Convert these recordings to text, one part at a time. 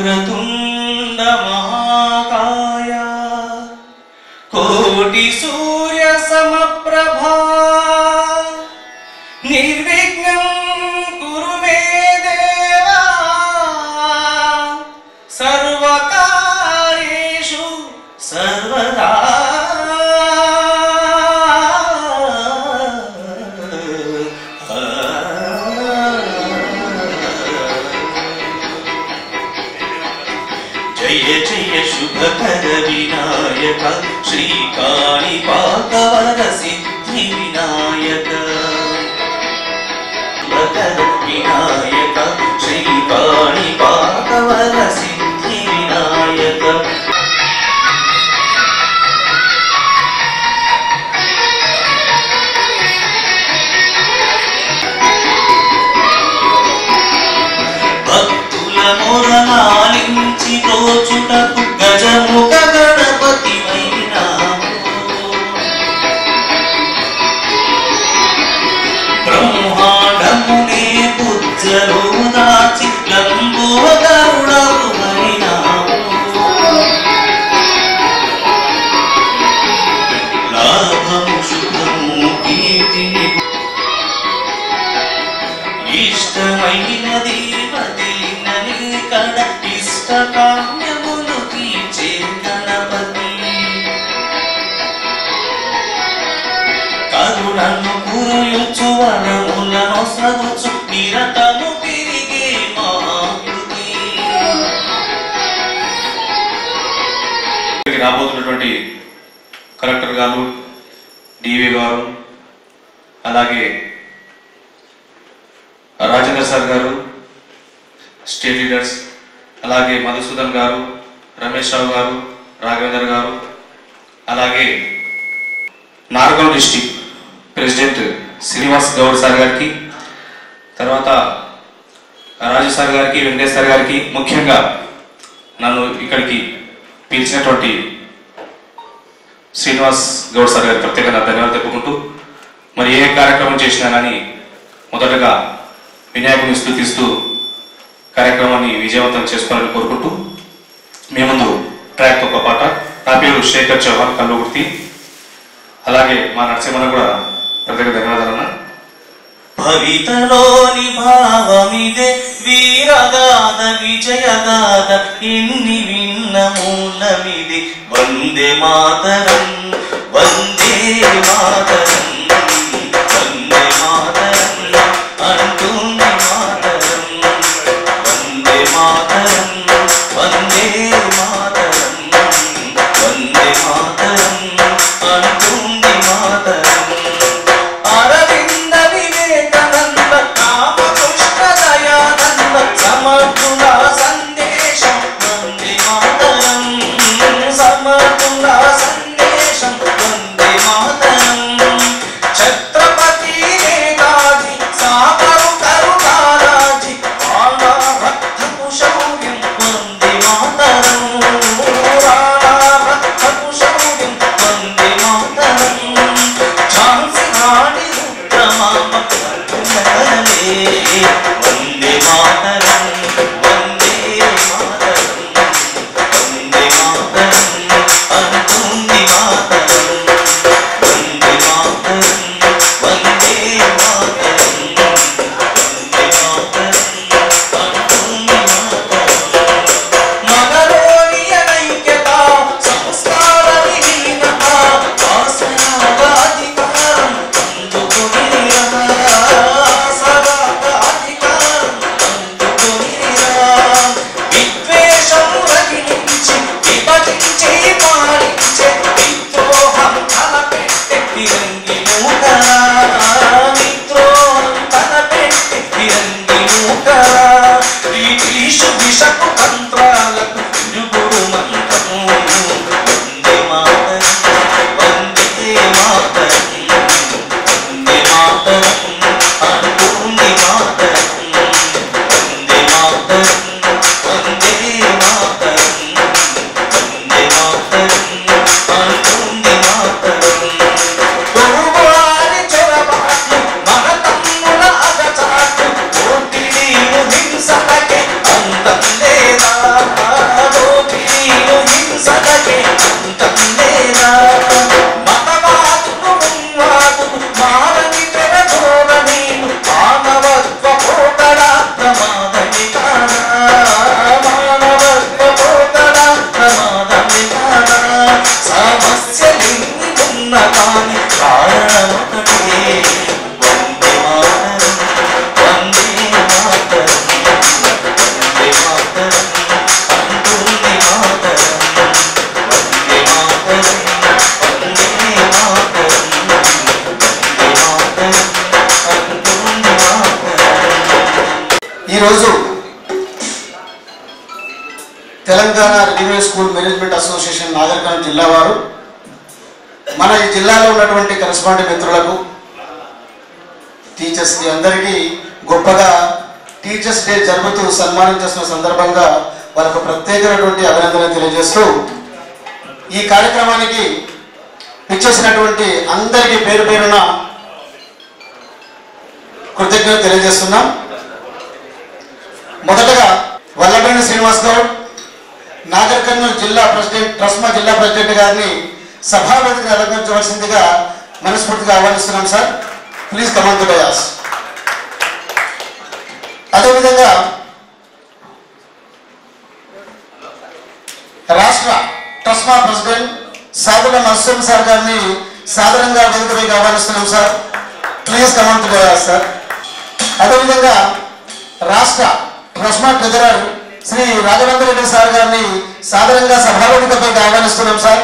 वक्रतुंड महाकाय कोटि सूर्य समप्रभा निर्विघ्नं कुरु मे देवा सर्वकार्येषु सर्वदा जय जय शुभकर विनायक श्रीकाणिपाकवर सिद्धि विनायक शुभकर विनायक श्रीकाणिपाकवर सिद्धि विनायक भक्तुल मोरलालिंचि दोचुटकु गजमुख गणपति వైనాము బ్రహ్మాండమునే బుద్ధలో దాచి లంబోదరుడవు వైనాము లాభము శుభము కీర్తిని ఇష్టమైనది వదిలినని కడ ఇష్టకామ్యములు తీర్చే గణపతి కరుణను కురుయుచు వనములను సగుచు నిరతము తిరిగే మహాకృతి. రాబోతున్నటువంటి కలెక్టర్ గారు, డివి గారు, అలాగే రాజేంద్ర సార్ గారు, స్టేట్ లీడర్స్, అలాగే మధుసూదన్ గారు, రమేష్ రావు గారు, రాఘవేంద్ర గారు, అలాగే Nargal district president Srinivas Goud sir గారికి, తర్వాత రాజు సార్ గారికి, వెంకటేష్ సార్ గారికి, ముఖ్యంగా నన్ను ఇక్కడికి పిలిచినటువంటి శ్రీనివాస్ గౌడ్ సార్ గారికి ప్రత్యేకంగా ధన్యవాదాలు చెప్పుకుంటూ, మరి ఏ కార్యక్రమం చేసినా కానీ మొదటగా వినాయకుని స్తుతిస్తూ కార్యక్రమాన్ని విజయవంతం చేసుకోవాలని కోరుకుంటూ మీ ముందు ట్రాక్ ఒక పాట. నా పేరు శేఖర్ చౌహాన్ కల్లుగుర్తి. అలాగే మా నరసింహన కూడా ప్రత్యేక ధన్యవాదాలన్నా. భవితలోని భావమిదే వీరగాథ విజయగాథ ఎన్ని విన్న మూలమిది వందే మాతరం వందే మాతరం వందే మాతరం అంటుంది మాతరం వందే మాతరం వందే మాతరం వందే మాతరం అంటుంది మాతరం. అరవింద వివేకానంద రామకృష్ణ దయానంద సమర్థుల సందేశం వందే మాతరం సమర్థుల సందేశం Telangana revenue school management association Nagar Kurnool జిల్లా వారు మన ఈ జిల్లాలో ఉన్నటువంటి కరెస్పాండెంట్ మిత్రులకు టీచర్స్కి అందరికీ గొప్పగా టీచర్స్ డే జరుగుతూ సన్మానించిన సందర్భంగా వాళ్ళకు ప్రత్యేకమైనటువంటి అభినందనలు తెలియజేస్తూ ఈ కార్యక్రమానికి ఇచ్చేసినటువంటి అందరికీ పేరు పేరున కృతజ్ఞతలు తెలియజేస్తున్నాం. మొదటగా వల్లభనేని శ్రీనివాస్ గౌడ్ నాగర్ కర్నూల్ జిల్లా ప్రెసిడెంట్ ట్రస్మా జిల్లా ప్రెసిడెంట్ గారిని సభావేదికను అలంకరించవలసిందిగా మనస్ఫూర్తిగా ఆహ్వానిస్తున్నాం sir. Please come on the dais. అదేవిధంగా రాష్ట్ర ట్రస్మా ప్రెసిడెంట్ సాధుల నరసింహ సార్ గారిని సాధారణంగా వేదికపైకి ఆహ్వానిస్తున్నాం sir. Please come on the dais sir. అదేవిధంగా రాష్ట్ర ట్రస్మా ట్రెజరర్ శ్రీ రాఘవేంద్ర రెడ్డి సార్ గారిని సాధారణంగా సభావేదికపైకి ఆహ్వానిస్తున్నాం sir.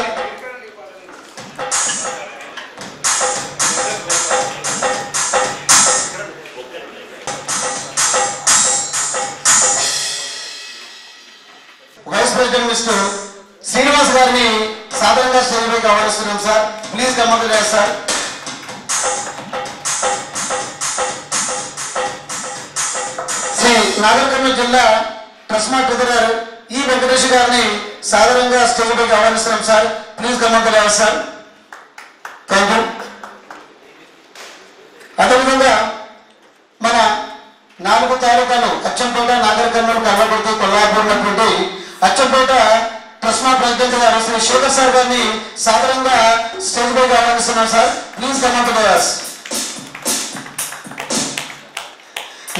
Vice president mister Srinivas గారిని సాధారణంగా స్టేజ్పైకి ఆహ్వానిస్తున్నాం sir. Please come on the dais sir. Shri Nagarkurnool జిల్లా ట్రస్మా ట్రెజరర్ ఈ వెంకటేష్ గారిని సాధారణంగా స్టేజ్పైకి ఆహ్వానిస్తున్నాం sir. Please come on the dais sir. Thank you. అదేవిధంగా మన 4 తాలూకాలు అచ్చంపేట, నాగర్ కర్నూలు, కల్వకుర్తి, కొల్లాపూర్ ఉన్నటువంటి అచ్చంపేట ట్రస్మా ప్రెసిడెంట్ గారు శ్రీ శేఖర్ సార్ గారిని సాధారణంగా స్టేజ్ పైకి ఆహ్వానిస్తున్నాం sir. Please come on the dais.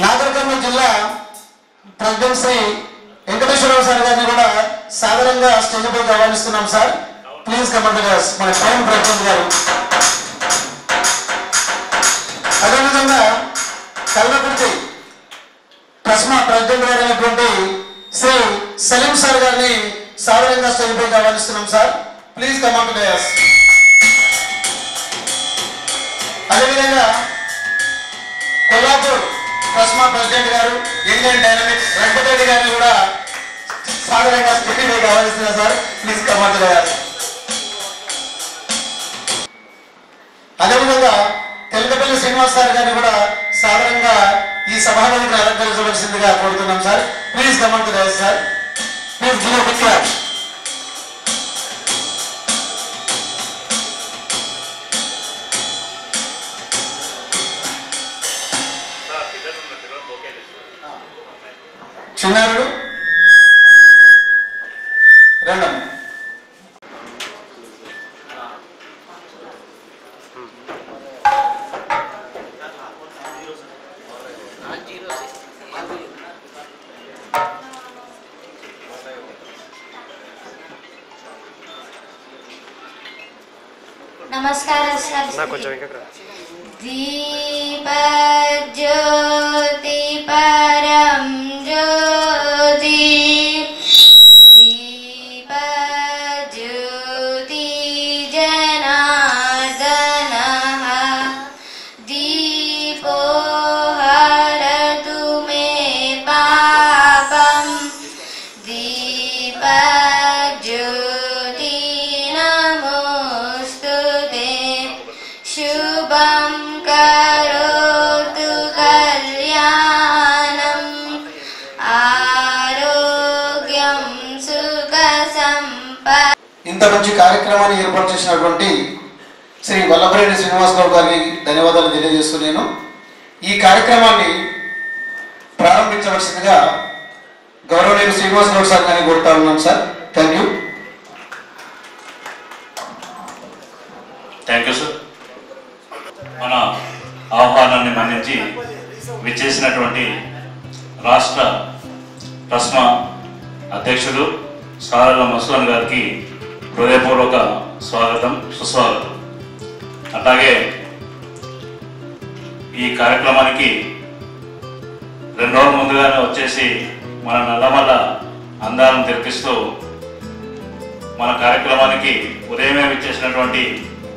Nagar Kurnool జిల్లా ప్రెసిడెంట్ శ్రీ వెంకటేశ్వరరావు సార్ గారిని కూడా సాధారణంగా స్టేజ్ పైకి ఆహ్వానిస్తున్నాం sir. Please come on the dais. మన టైం ప్రెసిడెంట్ గారు. అదేవిధంగా కల్వకుర్తి ట్రస్మా ప్రెసిడెంట్ గారు అయినటువంటి శ్రీ సలీం సార్ గారిని సాధారణంగా స్టేజ్ పైకి ఆహ్వానిస్తున్నాం sir. Please come on the dais. అదేవిధంగా కొల్లాపూర్ ట్రస్మా ప్రెసిడెంట్ గారు ఇండియన్ డైనమిక్ వెంకటరెడ్డి గారిని కూడా సాధారణంగా స్టేజ్ పైకి ఆహ్వానిస్తున్నాం sir. Please come on the dais. అదేవిధంగా తెలకపల్లి శ్రీనివాస్ సార్ గారిని కూడా సాధారణంగా ఈ సభావేదికను అలంకరించవలసిందిగా కోరుతున్నాం sir. Please come on the dais sir. Please give a big clap. చిన్నారుడు రెండమ్మ. नमस्कार दीपज्योति परं ज्योति दीपज्योति जनार्दनः दीपो हरतु मे पापं दीपज्योति नमोस्तुते शुभं करोतु कल्याणं आरोग्यं सुखसम्पद. ఇంత మంచి కార్యక్రమాన్ని ఏర్పాటు చేసినటువంటి శ్రీ వల్లభనేని శ్రీనివాస్ గౌడ్ గారికి ధన్యవాదాలు తెలియజేస్తూ నేను ఈ కార్యక్రమాన్ని ప్రారంభించవలసిందిగా గౌరవనీయులు శ్రీనివాస్ గౌడ్ సార్ గారిని కోరుతా ఉన్నాం sir. Thank you. Thank you sir. మన ఆహ్వానాన్ని మన్నించి విచ్చేసినటువంటి రాష్ట్ర ట్రస్మా అధ్యక్షుడు సారల మసూన్ గారికి హృదయపూర్వక స్వాగతం, సుస్వాగతం. అట్లాగే ఈ కార్యక్రమానికి 2 రోజుల ముందుగానే వచ్చేసి మన నల్లమల్ల అందాలను తెరిపిస్తూ మన కార్యక్రమానికి ఉదయమే విచ్చేసినటువంటి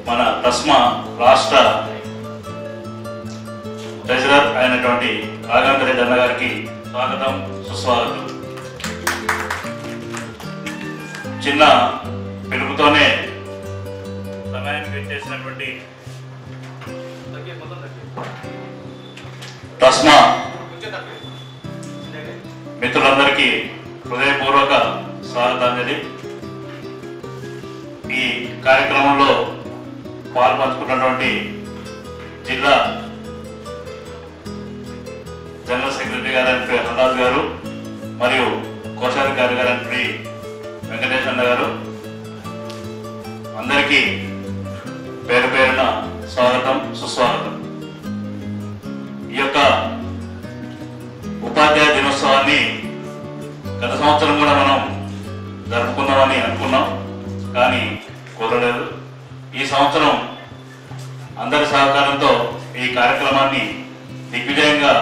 మన ట్రస్మా రాష్ట్ర ట్రెజరర్ అయినటువంటి రాఘవేంద్ర రెడ్డి అన్న గారికి స్వాగతం, సుస్వాగతం. చిన్న పిలుపుతోనే సమయానికి వచ్చేసినటువంటి తస్మా మిత్రులందరికీ హృదయపూర్వక స్వాగతాంజలి. ఈ కార్యక్రమంలో పాల్పంచుకున్నటువంటి జిల్లా జనరల్ సెక్రటరీ గారు హల్లాజ్ గారు మరియు కోశాధికారి గారు వెంకటేష్ అన్న గారు, అందరికీ పేరు పేరున స్వాగతం, సుస్వాగతం. ఈ యొక్క ఉపాధ్యాయ దినోత్సవాన్ని గత సంవత్సరం కూడా మనం జరుపుకుందామని అనుకున్నాం, కానీ కుదరలేదు. ఈ సంవత్సరం అందరి సహకారంతో ఈ కార్యక్రమాన్ని దిగ్విజయంగా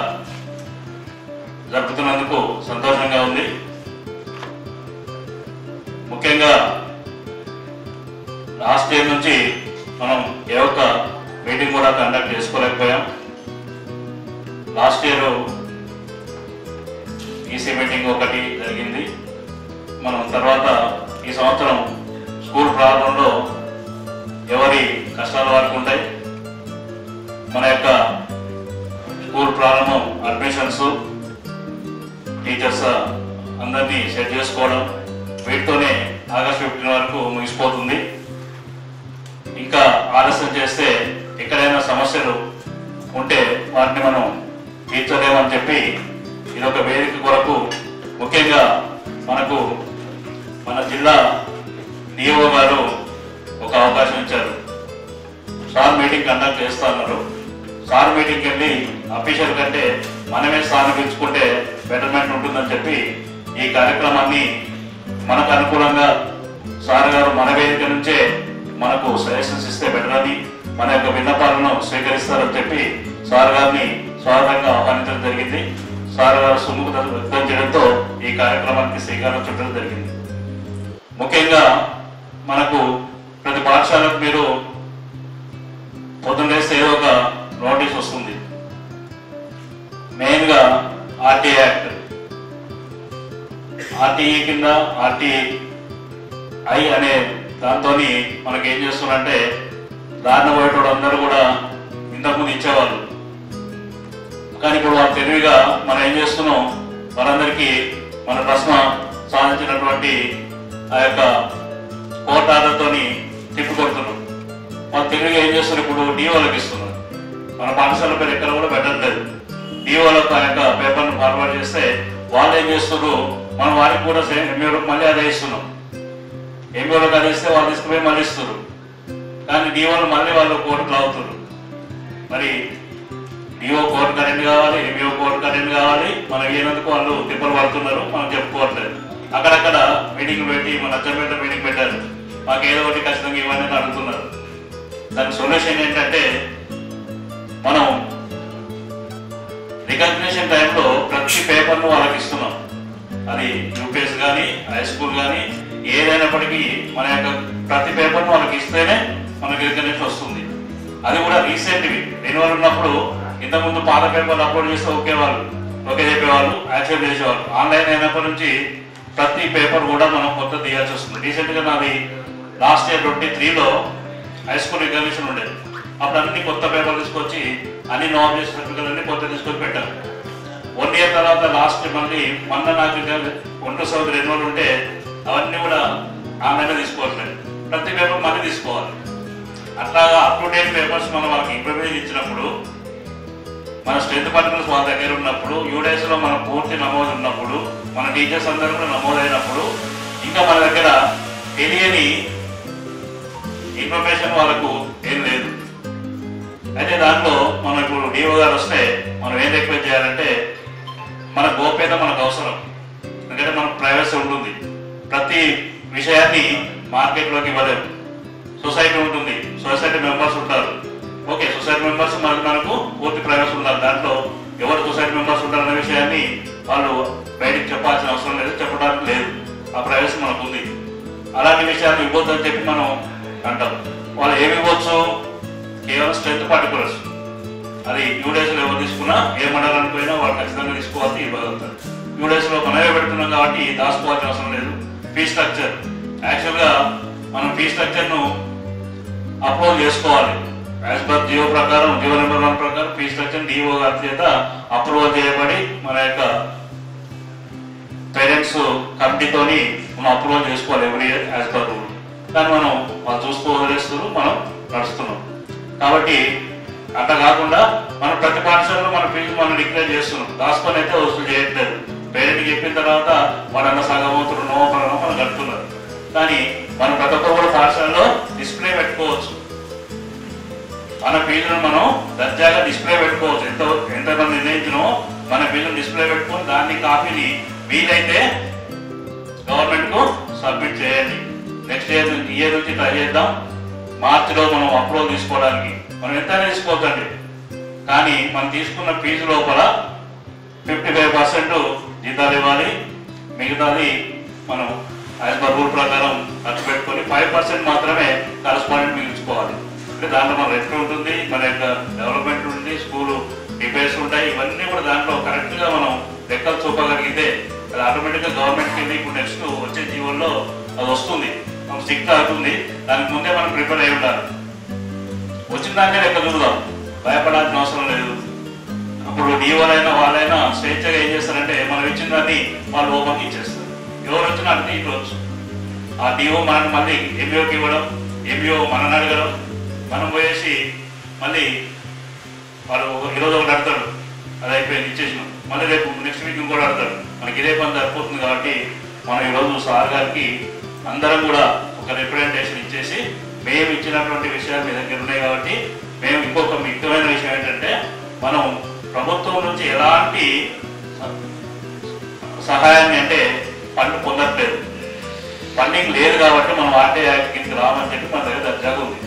జరుపుతున్నందుకు సంతోషంగా ఉంది. ముఖ్యంగా లాస్ట్ ఇయర్ నుంచి మనం ఏ ఒక్క మీటింగ్ కూడా కండక్ట్ చేసుకోలేకపోయాం. లాస్ట్ ఇయర్ ఈసీ మీటింగ్ ఒకటి జరిగింది. మనం తర్వాత ఈ సంవత్సరం స్కూల్ ప్రారంభంలో ఎవరి కష్టాలు వారికి ఉంటాయి. మన యొక్క స్కూల్ ప్రారంభం అడ్మిషన్స్, టీచర్స్ అందరినీ సెట్ చేసుకోవడం, వీటితోనే ఆగస్టు 15 వరకు ముగిసిపోతుంది. ఇంకా ఆలస్యం చేస్తే ఎక్కడైనా సమస్యలు ఉంటే వాటిని మనం తీర్చలేమని చెప్పి ఇదొక వేదిక కొరకు ముఖ్యంగా మనకు మన జిల్లా డిఓ గారు ఒక అవకాశం ఇచ్చారు. సార్ మీటింగ్ కండక్ట్ చేస్తా అన్నారు. సార్ మీటింగ్కి వెళ్ళి అఫీషియల్ కంటే మనమే సార్ని పిలుచుకుంటే బెటర్మెంట్ ఉంటుందని చెప్పి ఈ కార్యక్రమాన్ని మనకు అనుకూలంగా సార్ గారు మన వేదిక నుంచే మనకు సజెషన్స్ ఇస్తే బెటర్ అని, మన యొక్క విన్నపాలను స్వీకరిస్తారని చెప్పి సార్ గారిని స్వాగతంగా ఆహ్వానించడం జరిగింది. సార్ గారు సుముఖత వ్యక్తం చేయడంతో ఈ కార్యక్రమానికి శ్రీకారం చుట్టడం జరిగింది. ముఖ్యంగా మనకు ప్రతి పాఠశాలకు మీరు పొద్దున్న లేస్తే ఏదో ఒక నోటీస్ వస్తుంది. మెయిన్గా ఆర్టీఐ యాక్ట్, ఆర్టీఈ కింద ఆర్టీఐ అనే దాంతో మనకి ఏం చేస్తున్నారంటే దారిన పోయేటోడు అందరూ కూడా ఇంతకుముందు ఇచ్చేవాళ్ళు, కానీ ఇప్పుడు వాళ్ళు తెలివిగా మనం ఏం చేస్తున్నాం, వారందరికీ మన ప్రశ్న సాధించినటువంటి ఆ యొక్క కోర్టు ఆర్డర్తో తిప్పికొడుతున్నాం. వాళ్ళు తెలివిగా ఏం చేస్తున్నారు, ఇప్పుడు డిఓలకు ఇస్తున్నారు. మన పాఠశాల పేరు ఎక్కడ కూడా పెట్టట్లేదు. డిఓలకు ఆ యొక్క పేపర్ను ఫార్వర్డ్ చేస్తే వాళ్ళు ఏం చేస్తున్నారు, మనం వారికి కూడా ఎంఈఓలకు మళ్ళీ అదే ఇస్తున్నాం. ఎంఈఓలకు అది ఇస్తే వాళ్ళు తీసుకుపోయి మళ్ళీ ఇస్తున్నారు, కానీ డిఓలు మళ్ళీ వాళ్ళు కోర్టుకు లాగుతున్నారు. మరి డిఓ కోర్టు కరెంట్ కావాలి, ఎంఈఓ కోర్టు కరెంట్ కావాలి, మనం ఏనందుకు వాళ్ళు తిప్పలు పడుతున్నారు, మనం చెప్పుకోవట్లేదు. అక్కడక్కడ మీటింగ్ పెట్టి మన అచ్చంపేట మీటింగ్ పెట్టారు, మాకు ఏదో ఒకటి ఖచ్చితంగా ఇవన్నీ అడుగుతున్నారు. దాని సొల్యూషన్ ఏంటంటే మనం రికగ్నిషన్ టైంలో ప్రతి పేపర్ను వాళ్ళకి ఇస్తున్నాం. అది యూపీఎస్ కానీ హై స్కూల్ కానీ ఏదైనప్పటికీ మన యొక్క ప్రతి పేపర్ను వాళ్ళకి ఇస్తేనే మనకి రికగ్నిషన్ వస్తుంది. అది కూడా రీసెంట్వి రెన్యువల్ ఉన్నప్పుడు ఇంతకుముందు పాత పేపర్లు అప్లోడ్ చేస్తే ఓకే చెప్పేవాళ్ళు, యాక్సెప్ట్ చేసేవాళ్ళు. ఆన్లైన్ అయినప్పటి నుంచి ప్రతి పేపర్ కూడా మనం కొత్త తీయాల్సి వస్తుంది. రీసెంట్గా నాది లాస్ట్ ఇయర్ 23లో హై స్కూల్ రికగ్నిషన్ ఉండేది. అప్పుడు అన్ని కొత్త పేపర్లు తీసుకొచ్చి అన్ని నామినేషన్ సర్టిఫికెట్లన్నీ కొత్త తీసుకొని పెట్టాను. 1 ఇయర్ తర్వాత లాస్ట్ మళ్ళీ మొన్న నాకు ఒంటరి సౌదరి రెన్యువల్ ఉంటే అవన్నీ కూడా ఆన్లైన్లో తీసుకోవట్లేదు, ప్రతి పేపర్ మళ్ళీ తీసుకోవాలి. అట్లాగా అప్ టు డేట్ పేపర్స్ మనం వాళ్ళకి ఇంప్లిమెంట్ ఇచ్చినప్పుడు, మన స్ట్రెంత్ పర్టికులర్స్ వాళ్ళ దగ్గర ఉన్నప్పుడు, యూడేస్లో మన పూర్తి నమోదు ఉన్నప్పుడు, మన టీచర్స్ అందరూ కూడా నమోదైనప్పుడు, ఇంకా మన దగ్గర తెలియని ఇన్ఫర్మేషన్ వాళ్ళకు ఏం లేదు. అయితే దాంట్లో మనం ఇప్పుడు డిఓ గారు వస్తే మనం ఏం రిక్వెస్ట్ చేయాలంటే, మన గోప్యత మనకు అవసరం. ఎందుకంటే మనకు ప్రైవసీ ఉంటుంది. ప్రతి విషయాన్ని మార్కెట్లోకి ఇవ్వలేము. సొసైటీ ఉంటుంది, సొసైటీ మెంబర్స్ ఉంటారు. ఓకే, సొసైటీ మెంబర్స్ మనకు పూర్తి ప్రైవసీ ఉండాలి. దాంట్లో ఎవరు సొసైటీ మెంబర్స్ ఉంటారనే విషయాన్ని వాళ్ళు బయటికి చెప్పాల్సిన అవసరం లేదు, చెప్పడానికి లేదు. ఆ ప్రైవసీ మనకు ఉంది. అలాంటి విషయాలు ఇవ్వద్దని చెప్పి మనం అంటాం. వాళ్ళు ఏమి ఇవ్వచ్చు, కేవలం స్ట్రెంత్ పర్టికులర్స్. అది యూడేస్లో ఎవరు తీసుకున్నా ఏ మండలానికి పోయినా వాళ్ళు ఖచ్చితంగా తీసుకోవాలి, ఇవ్వగలుగుతారు. యూడేస్లో మనమే పెడుతున్నాం కాబట్టి దాచుకోవాల్సిన అవసరం లేదు. ఫీ స్ట్రక్చర్ యాక్చువల్గా మనం ఫీ స్ట్రక్చర్ను అప్లోడ్ చేసుకోవాలి. యాజ్ పర్ జియో ప్రకారం, జియో నెంబర్ 1 ప్రకారం ఫీ స్ట్రక్చర్ డిఓ గారి చేత అప్రూవల్ చేయబడి మన యొక్క పేరెంట్స్ కమిటీతోని మనం అప్రూవల్ చేసుకోవాలి every year as per rule. కానీ మనం వాళ్ళు చూస్తూ వదిలేస్తూ మనం నడుస్తున్నాం. కాబట్టి అట్లా కాకుండా మనం ప్రతి పాఠశాలలో మన ఫీజు మనం డిక్లేర్ చేస్తున్నాం. దాచుకొని అయితే వసూలు చేయట్లేదు. పేరెంట్కి చెప్పిన తర్వాత వాళ్ళన్న సగమవుతున్నారు, నోపరనో మనం కడుతున్నారు. కానీ మనం ప్రతి ఒక్క కూడా పాఠశాలలో డిస్ప్లే పెట్టుకోవచ్చు. మన ఫీజును మనం దర్జాగా డిస్ప్లే పెట్టుకోవచ్చు. ఎంతమంది నిర్ణయించినో మన ఫీజును డిస్ప్లే పెట్టుకొని దాన్ని కాపీని వీలైతే గవర్నమెంట్కు సబ్మిట్ చేయండి. నెక్స్ట్ ఇయర్ నుంచి ట్రై చేద్దాం. మార్చిలో మనం అప్రూవల్ తీసుకోవడానికి మనం ఎంతైనా తీసుకోవచ్చండి. కానీ మనం తీసుకున్న ఫీజు లోపల 55% జీతాలు ఇవ్వాలి. మిగతాది మనం యాజ్ పర్ రూల్ ప్రకారం ఖర్చు పెట్టుకొని 5% మాత్రమే కరస్పాండెంట్ మిగిల్చుకోవాలి. అంటే దాంట్లో మన రెస్ట్ ఉంటుంది, మన యొక్క డెవలప్మెంట్ ఉంటుంది, స్కూల్ రిపేర్స్ ఉంటాయి. ఇవన్నీ కూడా దాంట్లో కరెక్ట్గా మనం లెక్కలు చూపగలిగితే అది ఆటోమేటిక్గా గవర్నమెంట్ కింద ఇప్పుడు నెక్స్ట్ వచ్చే జీవోల్లో అది వస్తుంది, మనం స్ట్రిక్ట్ అవుతుంది. దానికి ముందే మనం ప్రిపేర్ అయి ఉండాలి. వచ్చిన దాన్నే లెక్క చూద్దాం, భయపడాల్సిన అవసరం లేదు. అప్పుడు డిఓలైనా వాళ్ళైనా స్వేచ్ఛగా ఏం చేస్తారంటే మనం ఇచ్చిన దాన్ని వాళ్ళు ఓపెన్కి ఇచ్చేస్తారు. ఎవరు వచ్చినా అడిగితే ఇవ్వచ్చు. ఆ డిఓ మనల్ని మళ్ళీ ఎంఈఓకి ఇవ్వడం, ఎంఈఓ మనల్ని అడగడం, మనం పోయేసి మళ్ళీ వాడు ఈరోజు ఒకటి అడతాడు, అది అయిపోయింది ఇచ్చేసినాం, మళ్ళీ రేపు నెక్స్ట్ వీక్ ఇంకోటి అడతాడు. మనకి ఇదే పని సరిపోతుంది. కాబట్టి మనం ఈరోజు సార్ గారికి అందరం కూడా ఒక రిప్రజెంటేషన్ ఇచ్చేసి మేము ఇచ్చినటువంటి విషయాలు మీ దగ్గర ఉన్నాయి కాబట్టి మేము ఇంకొక ముఖ్యమైన విషయం ఏంటంటే మనం ప్రభుత్వం నుంచి ఎలాంటి సహాయాన్ని అంటే ఫండ్ పొందట్లేదు. ఫండింగ్ లేదు కాబట్టి మనం ఆర్టీ యాక్ట్ కిందకి రామని చెప్పి మన దగ్గర దర్జాగా ఉంది.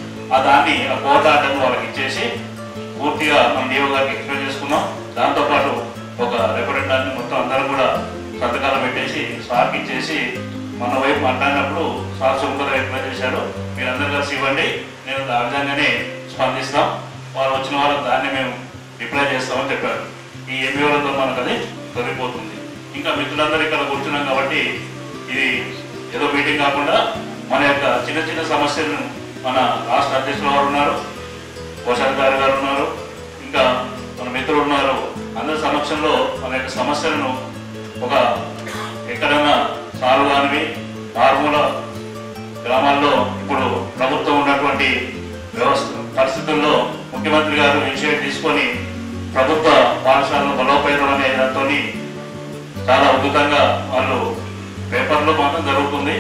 దాన్ని ఆ కోర్టు ఆర్డర్ను వాళ్ళకి ఇచ్చేసి పూర్తిగా మనం డిఓ గారికి ఎక్స్ప్లెయిన్ చేసుకున్నాం. దాంతోపాటు ఒక రిప్రజెంటాన్ని మొత్తం అందరం కూడా సంతకాలు పెట్టేసి సార్కి ఇచ్చేసి మన వైపు మాట్లాడినప్పుడు సార్ సుముఖంగా ఎక్స్ప్లెయిన్ చేశారు. మీరందరూ కలిసి ఇవ్వండి, నేను ఆ విధంగానే స్పందిస్తాం, వాళ్ళు వచ్చిన వాళ్ళకి దాన్ని మేము రిప్లై చేస్తామని చెప్పారు. ఈ ఎంఈఓలతో మనకు అది దొరికిపోతుంది. ఇంకా మిత్రులందరూ ఇక్కడ కూర్చున్నాం కాబట్టి ఇది ఏదో మీటింగ్ కాకుండా మన యొక్క చిన్న చిన్న సమస్యలను మన రాష్ట్ర అధ్యక్షులు వారు ఉన్నారు, కోశాధికారి గారు ఉన్నారు, ఇంకా మన మిత్రులు ఉన్నారు. అందరి సమక్షంలో మన యొక్క సమస్యలను ఒక ఎక్కడైనా సాల్వ్ కానివి మారుమూల గ్రామాల్లో ఇప్పుడు ప్రభుత్వం ఉన్నటువంటి పరిస్థితుల్లో ముఖ్యమంత్రి గారు ఇనిషియేటివ్ తీసుకొని ప్రభుత్వ పాఠశాలను బలోపేతం అనే దాంతో చాలా అద్భుతంగా వాళ్ళు పేపర్లో మాత్రం జరుగుతుంది.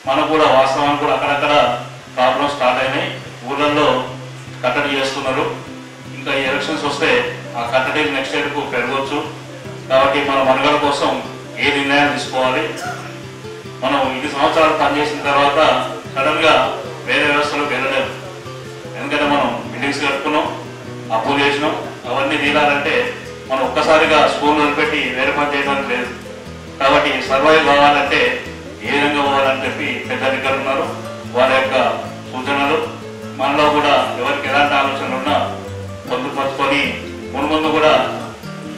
మనకు కూడా వాస్తవానికి కూడా అక్కడక్కడ ప్రాబ్లమ్స్ స్టార్ట్ అయినాయి. ఊళ్ళల్లో కట్టడి చేస్తున్నారు. ఇంకా ఈ ఎలక్షన్స్ వస్తే ఆ కట్టడి నెక్స్ట్ ఇయర్కు పెరగవచ్చు. కాబట్టి మన మనుగడ కోసం ఏ నిర్ణయాలు తీసుకోవాలి. మనం 2 సంవత్సరాలు పనిచేసిన తర్వాత సడన్గా వేరే వ్యవస్థలోకి వెళ్ళలేము. ఎందుకంటే మనం బిల్డింగ్స్ కట్టుకున్నాం, అప్పులు చేసినాం, అవన్నీ తీరాలంటే మనం ఒక్కసారిగా స్కూల్ వదిలిపెట్టి వేరే పని చేయడానికి లేదు. కాబట్టి సర్వైవ్ కావాలంటే ఏ విధంగా పోవాలని చెప్పి పెద్దధికారులు ఉన్నారు. వారి యొక్క సూచనలు మనలో కూడా ఎవరికి ఎలాంటి ఆలోచనలు ఉన్నా పొందుపరుచుకొని ముందు కూడా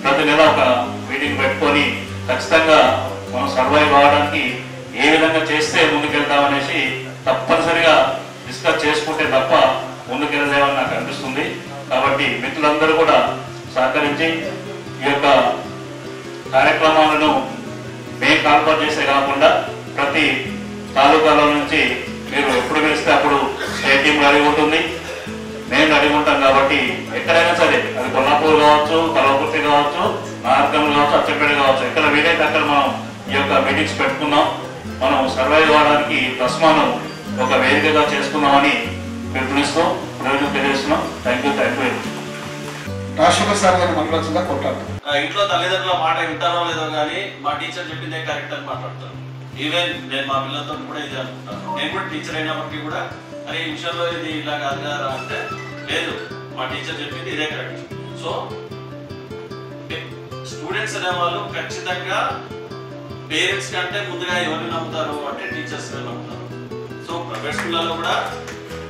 ప్రతి నెల ఒక మీటింగ్ పెట్టుకొని ఖచ్చితంగా మనం సర్వైవ్ కావడానికి ఏ విధంగా చేస్తే ముందుకెళ్తామనేసి తప్పనిసరిగా డిస్కస్ చేసుకుంటే తప్ప ముందుకెళ్ళలేమని నాకు అనిపిస్తుంది. కాబట్టి మిత్రులందరూ కూడా సహకరించి ఈ యొక్క కార్యక్రమాలను మేము కాల్పర్ చేసే కాకుండా ప్రతి తాలూకాల నుంచి మీరు ఎప్పుడు పిలిస్తే అప్పుడు స్టేట్ టీం రెడీ ఉంటుంది, నేను రెడీ ఉంటాం. కాబట్టి ఎక్కడైనా సరే అది కొల్లాపూర్ కావచ్చు, కల్వకుర్తి కావచ్చు, నార్కం కావచ్చు, అచ్చంపేట కావచ్చు, ఎక్కడ వీలైతే అక్కడ మనం ఈ యొక్క మీటింగ్స్ పెట్టుకున్నాం. మనం సర్వైవ్ కావడానికి తస్మాను ఒక వేదికగా చేసుకుందామని పిలుపునిస్తూ ప్రయోజనం తెలియజేస్తున్నాం. Thank you very much. Rajasekhar sir గారిని మనలోచిందా కొట్టాలి. ఇంట్లో తల్లిదండ్రుల మాట వింటారో లేదో కానీ మా టీచర్ చెప్పిందే కరెక్ట్ అని మాట్లాడతాను. ఈవెన్ నేను మా పిల్లలతో కూడా ఇది అనుకుంటాను. నేను కూడా టీచర్ అయినప్పటికీ కూడా అరే ఈ విషయంలో ఇది ఇలా కాదు కదా అంటే లేదు, మా టీచర్ చెప్పింది ఇదే కరెక్ట్. సో స్టూడెంట్స్ అనేవాళ్ళు ఖచ్చితంగా పేరెంట్స్ కంటే ముందుగా ఎవరిని నమ్ముతారు అంటే టీచర్స్ నమ్ముతారు. సో ప్రైవేట్ స్కూళ్ళలో కూడా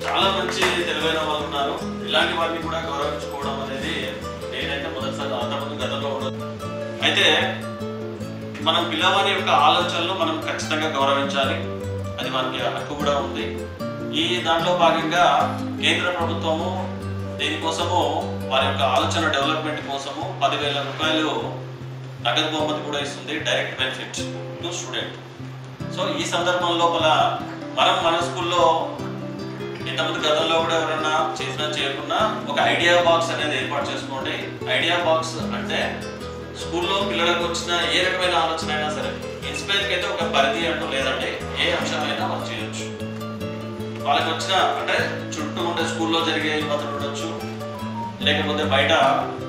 చాలా మంచి తెలివైన వాళ్ళు ఉన్నారు. ఇలాంటి వారిని కూడా గౌరవించుకోవడం అనేది నేనైతే మొదటిసారి అంతకుముందు గతంలో ఉండదు. అయితే మనం పిల్లవారి యొక్క ఆలోచనలు మనం ఖచ్చితంగా గౌరవించాలి. అది మనకి హక్కు కూడా ఉంది. ఈ దాంట్లో భాగంగా కేంద్ర ప్రభుత్వము దీనికోసము వారి యొక్క ఆలోచన డెవలప్మెంట్ కోసము 10,000 రూపాయలు నగదు బహుమతి కూడా ఇస్తుంది, direct benefit to student. So ఈ సందర్భం లోపల మనం మన స్కూల్లో ఇంతకుముందు గతంలో కూడా ఎవరైనా చేసినా చేయకుండా ఒక ఐడియా బాక్స్ అనేది ఏర్పాటు చేసుకోండి. ఐడియా బాక్స్ అంటే స్కూల్లో పిల్లలకు వచ్చిన ఏ రకమైన ఆలోచన అయినా సరే, ఇన్స్పైర్కి అయితే ఒక పరిధి అంటూ లేదండి, ఏ అంశమైనా మనం చేయొచ్చు. వాళ్ళకి వచ్చిన అంటే చుట్టూ ఉండే స్కూల్లో జరిగే ఇబ్బందులు ఉండొచ్చు, లేకపోతే బయట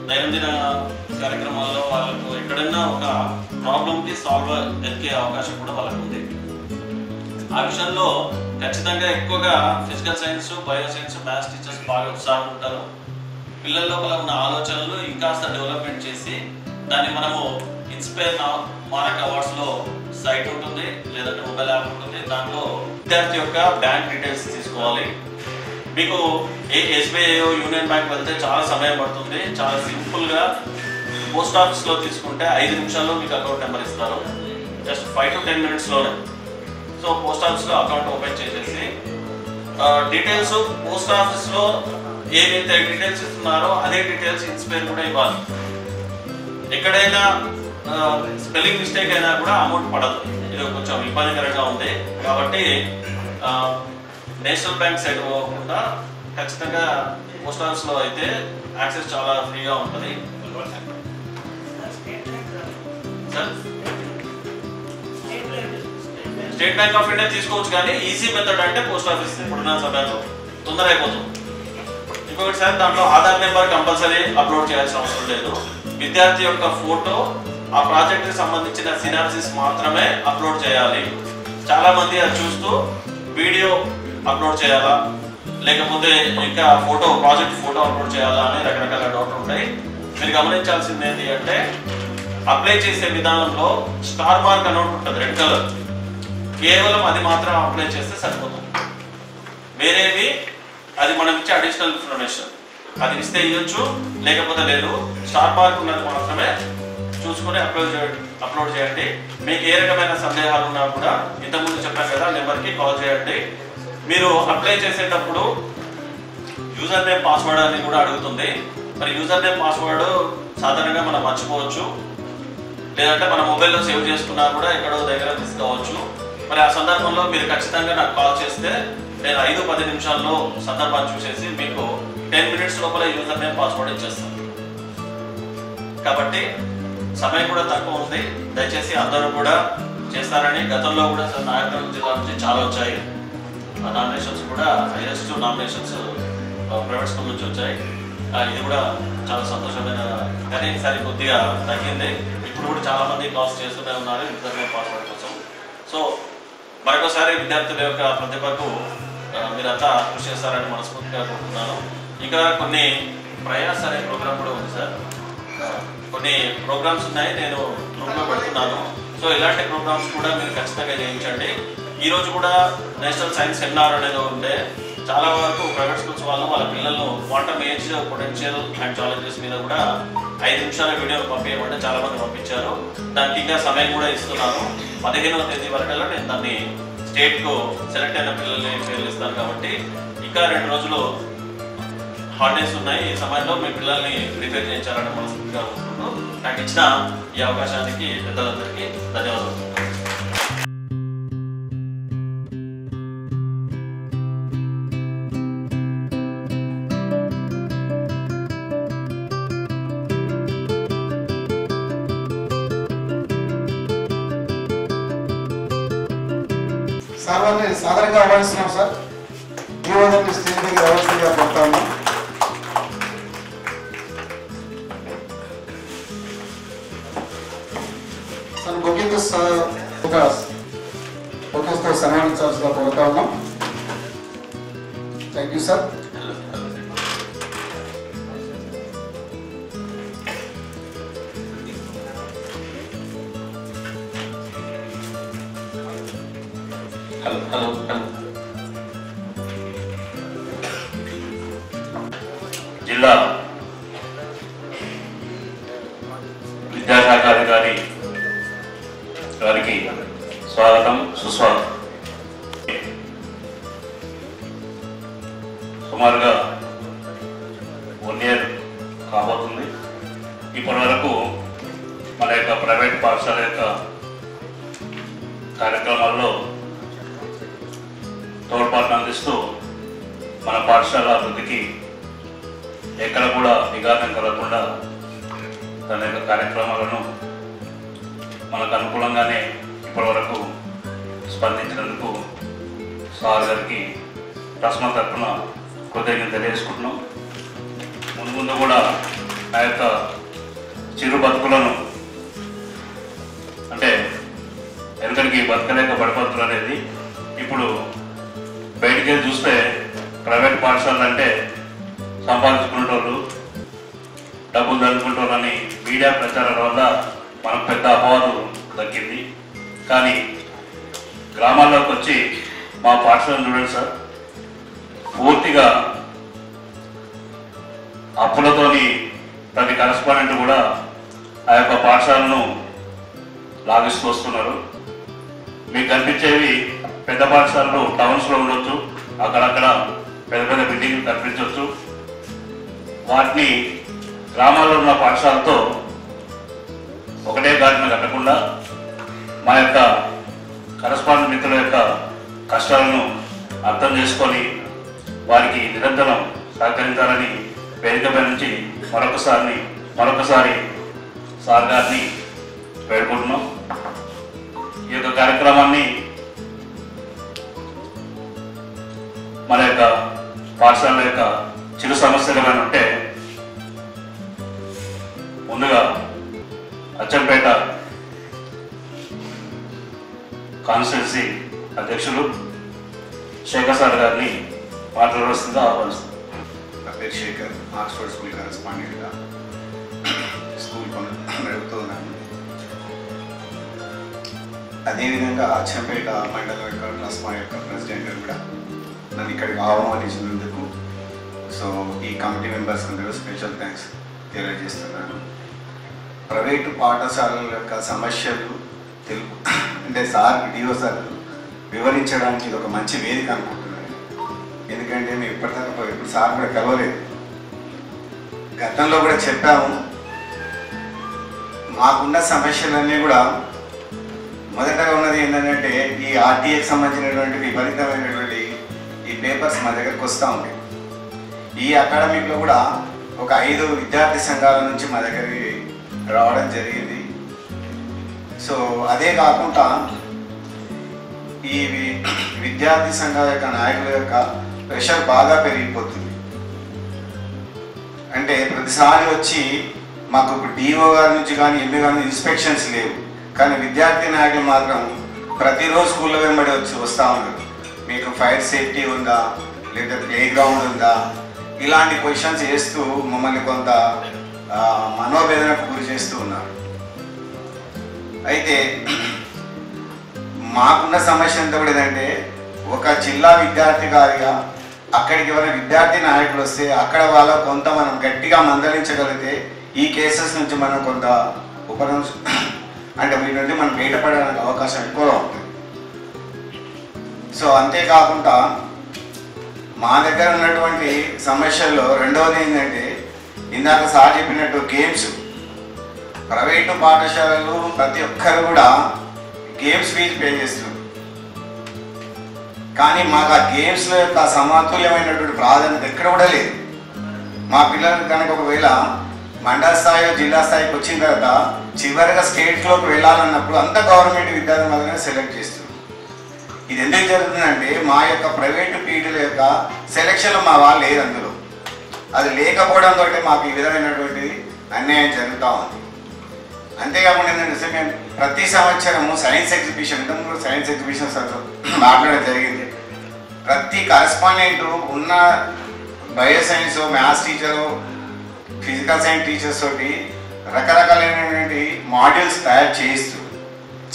దైనందిన కార్యక్రమాల్లో వాళ్ళకు ఎక్కడైనా ఒక ప్రాబ్లంకి సాల్వ్ ఎక్కే అవకాశం కూడా వాళ్ళకు ఉంది. ఆ విషయంలో ఖచ్చితంగా ఎక్కువగా physical science, bio science, maths teachers బాగా ఉత్సాహం ఉంటారు. పిల్లల లోపల ఉన్న ఆలోచనలు ఇంకాస్త డెవలప్మెంట్ చేసి దాన్ని మనము ఇన్స్పైర్ మారక్ అవార్డ్స్లో సైట్ ఉంటుంది, లేదంటే మొబైల్ యాప్ ఉంటుంది. దాంట్లో విద్యార్థి యొక్క బ్యాంక్ డీటెయిల్స్ తీసుకోవాలి. మీకు ఎస్బీఐ, యూనియన్ బ్యాంక్ వెళ్తే చాలా సమయం పడుతుంది. చాలా సింపుల్గా పోస్ట్ ఆఫీస్లో తీసుకుంటే 5 నిమిషాల్లో మీకు అకౌంట్ నెంబర్ ఇస్తారు, జస్ట్ 5 to 10 minutesలోనే. సో పోస్ట్ ఆఫీస్లో అకౌంట్ ఓపెన్ చేసేసి డీటెయిల్స్ పోస్ట్ ఆఫీస్లో ఏవైతే డీటెయిల్స్ ఇస్తున్నారో అదే డీటెయిల్స్ ఇన్స్పైర్ కూడా ఇవ్వాలి. ఎక్కడైనా స్పెల్లింగ్ మిస్టేక్ అయినా కూడా అమౌంట్ పడదు. ఇది కొంచెం ఇబ్బందికరంగా ఉంది కాబట్టి నేషనల్ బ్యాంక్ సైడ్ పోకుండా ఖచ్చితంగా పోస్ట్ ఆఫీస్లో అయితే యాక్సెస్ చాలా ఫ్రీగా ఉంటుంది. స్టేట్ బ్యాంక్ ఆఫ్ ఇండియా తీసుకోవచ్చు, కానీ ఈజీ మెథడ్ అంటే పోస్ట్ ఆఫీస్ ఇప్పుడున్న సమయంలో తొందర అయిపోతుంది. ఇంకొకటి సార్, దాంట్లో ఆధార్ నెంబర్ కంపల్సరీ అప్లోడ్ చేయాల్సిన అవసరం లేదు. విద్యార్థి యొక్క ఫోటో, ఆ ప్రాజెక్ట్కి సంబంధించిన సినాప్సిస్ మాత్రమే అప్లోడ్ చేయాలి. చాలా మంది అది చూస్తూ వీడియో అప్లోడ్ చేయాలా, లేకపోతే ఇంకా ఫోటో, ప్రాజెక్ట్ ఫోటో అప్లోడ్ చేయాలా అని రకరకాల డౌట్లు ఉంటాయి. మీరు గమనించాల్సింది ఏంటి అంటే, అప్లై చేసే విధానంలో స్టార్ మార్క్ అని ఉంటుంది, రెడ్ కలర్. కేవలం అది మాత్రం అప్లై చేస్తే సరిపోతుంది. వేరేవి అది మనం ఇచ్చే అడిషనల్ ఇన్ఫర్మేషన్, అది ఇస్తే ఇవ్వచ్చు, లేకపోతే లేదు. స్టార్ మార్క్ ఉన్నది మాత్రమే చూసుకొని అప్లోడ్ చేయండి. మీకు ఏ రకమైన సందేహాలు ఉన్నా కూడా ఇంతకుముందు చెప్పాను కదా, నెంబర్కి కాల్ చేయండి. మీరు అప్లై చేసేటప్పుడు యూజర్ నేమ్, పాస్వర్డ్ అని కూడా అడుగుతుంది. మరి యూజర్ నేమ్, పాస్వర్డ్ సాధారణంగా మనం మర్చిపోవచ్చు, లేదంటే మన మొబైల్లో సేవ్ చేసుకున్నా కూడా ఎక్కడో దగ్గర తీసుకోవచ్చు. మరి ఆ సందర్భంలో మీరు ఖచ్చితంగా నాకు కాల్ చేస్తే నేను 5-10 నిమిషాల్లో సందర్భాన్ని చూసేసి మీకు 10 minutes లోపల యూజర్ నేమ్, పాస్వర్డ్ ఇచ్చేస్తాను. కాబట్టి సమయం కూడా తక్కువ ఉంది, దయచేసి అందరూ కూడా చేస్తారని. గతంలో కూడా నాగరికల్ జిల్లా నుంచి చాలా వచ్చాయి నామినేషన్స్, కూడా హైయెస్ట్ నామినేషన్స్ ప్రైవేట్ స్కూల్ నుంచి వచ్చాయి. ఇది కూడా చాలా సంతోషమైన, కానీ ఈసారి కొద్దిగా తగ్గింది. ఇప్పుడు కూడా చాలా మంది కాల్స్ చేస్తూనే ఉన్నారు యూజర్ నేమ్, పాస్వర్డ్ కోసం. సో మరొకసారి విద్యార్థుల యొక్క ప్రతిభకు మీరంతా కృషి చేస్తారని మనస్ఫూర్తిగా కోరుతున్నాను. ఇంకా కొన్ని ప్రయాస్ అనే ప్రోగ్రామ్ కూడా ఉంది సార్. కొన్ని ప్రోగ్రామ్స్ ఉన్నాయి, నేను గ్రూప్లో పెడుతున్నాను. సో ఇలాంటి ప్రోగ్రామ్స్ కూడా మీరు ఖచ్చితంగా చేయించండి. ఈరోజు కూడా నేషనల్ సైన్స్ సెమినార్ అనేది ఉండే, చాలా వరకు ప్రైవేట్ స్కూల్స్ వాళ్ళు వాళ్ళ పిల్లలను quantum age, potential and challenges మీద కూడా 5 నిమిషాల వీడియోలు పంపించమంటే చాలా మంది పంపించారు. దానికి ఇంకా సమయం కూడా ఇస్తున్నాను. 15వ తేదీ వరకల్లా నేను దాన్ని స్టేట్కు సెలెక్ట్ అయిన పిల్లల్ని పేర్లు ఇస్తాను. కాబట్టి ఇంకా 2 రోజులు హాలిడేస్ ఉన్నాయి. ఈ సమయంలో మీ పిల్లల్ని ప్రిపేర్ చేయించాలని మనస్ఫూర్తిగా కోరుకుంటూ నాకు ఇచ్చిన ఈ అవకాశానికి పెద్దలందరికీ ధన్యవాదాలు. సార్ వారిని సాధారణంగా ఆహ్వానిస్తున్నాం సార్. ఈ రోజు స్టేజ్ మీద రావాల్సిందిగా కోరుతాము. సార్ బొకేతో సన్మానించాల్సిందిగా కోరుతా ఉన్నాం. Thank you sir. జిల్లా విద్యాశాఖ అధికారి గారికి స్వాగతం, సుస్వాగతం. సుమారుగా 1 year కాబోతుంది. ఇప్పటి వరకు మన యొక్క ప్రైవేట్ పాఠశాల యొక్క కార్యక్రమాల్లో తోడ్పాటును అందిస్తూ మన పాఠశాల అభివృద్ధికి ఎక్కడ కూడా విఘాతం కలగకుండా తన యొక్క కార్యక్రమాలను మనకు అనుకూలంగానే ఇప్పటివరకు స్పందించినందుకు సార్ గారికి ట్రస్ట్ తరఫున కృతజ్ఞతలు తెలియజేసుకుంటున్నాం. ముందు కూడా ఆ యొక్క చిరు బతుకులను అంటే ఎందుకనికి బతకలేక పడిపోతున్నారు అనేది ఇప్పుడు బయటికి చూస్తే ప్రైవేట్ పాఠశాలలు అంటే సంపాదించుకునేటోళ్ళు డబ్బులు దండుకుంటారని మీడియా ప్రచారాల వల్ల మనకు పెద్ద అపవాదు దక్కింది. కానీ గ్రామాల్లోకి వచ్చి మా పాఠశాలను చూడండి సార్, పూర్తిగా అప్పులతోని ప్రతి కరెస్పాండెంట్ కూడా ఆ యొక్క పాఠశాలను లాగిస్తూ వస్తున్నారు. మీకు కనిపించేవి పెద్ద పాఠశాలలు టౌన్స్లో ఉండొచ్చు, అక్కడక్కడ పెద్ద పెద్ద బిల్డింగ్లు కనిపించవచ్చు. వాటిని గ్రామాల్లో ఉన్న పాఠశాలతో ఒకటే గాడిన కట్టకుండా మా యొక్క కరెస్పాండెంట్ మిత్రుల యొక్క కష్టాలను అర్థం చేసుకొని వారికి నిరంతరం సహకరించాలని వేదికపై నుంచి మరొకసారి సార్ గారిని వేడుకుంటున్నాం. ఈ యొక్క కార్యక్రమాన్ని మన యొక్క పాఠశాల యొక్క చిరు సమస్యలు ఏమైనా ఉంటే ముందుగా అచ్చంపేట కాన్స్టిట్యున్సీ అధ్యక్షులు శేఖర్ సార్ గారిని మాట్లాడవలసిందిగా ఆహ్వానిస్తారు. నా పేరు శేఖర్, ఆక్స్ఫర్డ్ స్కూల్ కరెస్పాండెంట్గా స్కూల్ నడుపుతున్నాను. అదేవిధంగా అచ్చంపేట మండలం యొక్క ట్రస్మా యొక్క ప్రెసిడెంట్ కూడా నన్ను ఇక్కడికి ఆహ్వానించినందుకు ఈ కమిటీ మెంబర్స్ అందరూ స్పెషల్ థ్యాంక్స్ తెలియజేస్తున్నాను. ప్రైవేటు పాఠశాలల యొక్క సమస్యలు అంటే డిఓ సార్ వివరించడానికి ఇది ఒక మంచి వేదిక అనుకుంటున్నాను. ఎందుకంటే మేము ఇప్పటిదాకా ఇప్పుడు సార్ కూడా కలవలేదు. గతంలో కూడా చెప్పాము, మాకున్న సమస్యలన్నీ కూడా మొదటగా ఉన్నది ఏంటంటే ఈ ఆర్టీఏకి సంబంధించినటువంటి విపరీతమైనటువంటి ఈ పేపర్స్ మా దగ్గరకు వస్తూ ఉంటాయి. ఈ అకాడమిక్లో కూడా ఒక 5 విద్యార్థి సంఘాల నుంచి మా దగ్గరికి రావడం జరిగింది. సో అదే కాకుండా ఈ విద్యార్థి సంఘాల యొక్క నాయకుల యొక్క ప్రెషర్ బాగా పెరిగిపోతుంది. అంటే ప్రతిసారి వచ్చి మాకు డిఓ గారి నుంచి కానీ ఎంఈ గారి ఇన్స్పెక్షన్స్ లేవు, కానీ విద్యార్థి నాయకులు మాత్రం ప్రతిరోజు స్కూల్లో వెంబడి వస్తూ ఉన్నారు. మీకు ఫైర్ సేఫ్టీ ఉందా, లేదా ప్లే గ్రౌండ్ ఉందా, ఇలాంటి క్వశ్చన్స్ చేస్తూ మమ్మల్ని కొంత మనోవేదనకు గురి చేస్తూ ఉన్నారు. అయితే మాకున్న సమస్య ఎంత కూడా ఏంటంటే, ఒక జిల్లా విద్యార్థి గారిగా అక్కడికి ఎవరైనా విద్యార్థి నాయకులు వస్తే అక్కడ వాళ్ళ కొంత మనం గట్టిగా మందలించగలిగితే ఈ కేసెస్ నుంచి మనం కొంత అంటే వీటి నుండి మనం బయటపడడానికి అవకాశం ఎక్కువగా ఉంటుంది. సో అంతేకాకుండా మా దగ్గర ఉన్నటువంటి సమస్యల్లో రెండవది ఏంటంటే, ఇందాక సార్ చెప్పినట్టు గేమ్స్. ప్రైవేటు పాఠశాలలు ప్రతి ఒక్కరు కూడా గేమ్స్ ఫీజు పే చేస్తున్నారు. కానీ మాకు ఆ గేమ్స్లో యొక్క సమతుల్యమైనటువంటి ప్రాధాన్యత ఎక్కడ కూడా లేదు. మా పిల్లలు కనుక ఒకవేళ మండల స్థాయి జిల్లా స్థాయికి వచ్చిన తర్వాత చివరిగా స్టేట్లోకి వెళ్ళాలన్నప్పుడు అంత గవర్నమెంట్ విద్యార్థి మాత్రమే సెలెక్ట్ చేస్తుంది. ఇది ఎందుకు జరుగుతుందంటే, మా యొక్క ప్రైవేటు పీడీల యొక్క సెలక్షన్లో మా వాళ్ళు లేదు అందులో. అది లేకపోవడంతో మాకు ఈ విధమైనటువంటి అన్యాయం జరుగుతూ ఉంది. అంతేకాకుండా ఏంటంటే, మేము ప్రతి సంవత్సరము సైన్స్ ఎగ్జిబిషన్ మాట్లాడడం జరిగింది. ప్రతి కరెస్పాండెంట్ ఉన్న bio science, maths teacher, physical science teachers తోటి రకరకాలైనటువంటి మాడ్యూల్స్ తయారు చేయిస్తూ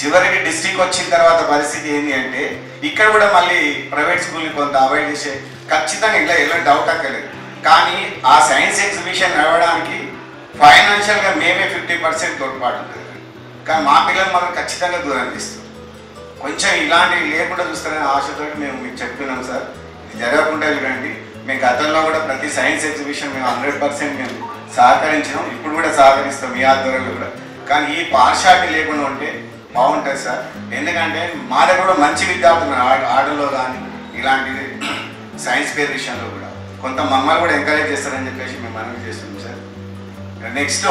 చివరికి డిస్ట్రిక్ట్ వచ్చిన తర్వాత పరిస్థితి ఏంటి అంటే, ఇక్కడ కూడా మళ్ళీ ప్రైవేట్ స్కూల్ని కొంత అవాయిడ్ చేసే ఖచ్చితంగా ఇలా ఎలాంటి డౌట్ అక్కర్లేదు. కానీ ఆ సైన్స్ ఎగ్జిబిషన్ నడవడానికి ఫైనాన్షియల్గా మేమే 50% తోడ్పాటు ఉంటుంది. కానీ మా పిల్లలు మాత్రం ఖచ్చితంగా దూరం తీస్తాం. కొంచెం ఇలాంటివి లేకుండా చూస్తారనే ఆశతో మేము మీకు చెప్తున్నాం సార్. ఇది జరగకుండా చూడండి. మేము గతంలో కూడా ప్రతి సైన్స్ ఎగ్జిబిషన్ మేము 100% మేము సహకరించినాం, ఇప్పుడు కూడా సహకరిస్తాం మీ ఆధ్వర్యంలో కూడా. కానీ ఈ పార్షాలిటీ లేకుండా ఉంటే బాగుంటుంది సార్. ఎందుకంటే మా దగ్గర కూడా మంచి విద్యార్థులు ఆటల్లో కానీ ఇలాంటి సైన్స్ ఫేర్ విషయంలో కూడా కొంత మమ్మల్ని కూడా ఎంకరేజ్ చేస్తారని చెప్పేసి మేము మనవి చేస్తున్నాం సార్. నెక్స్ట్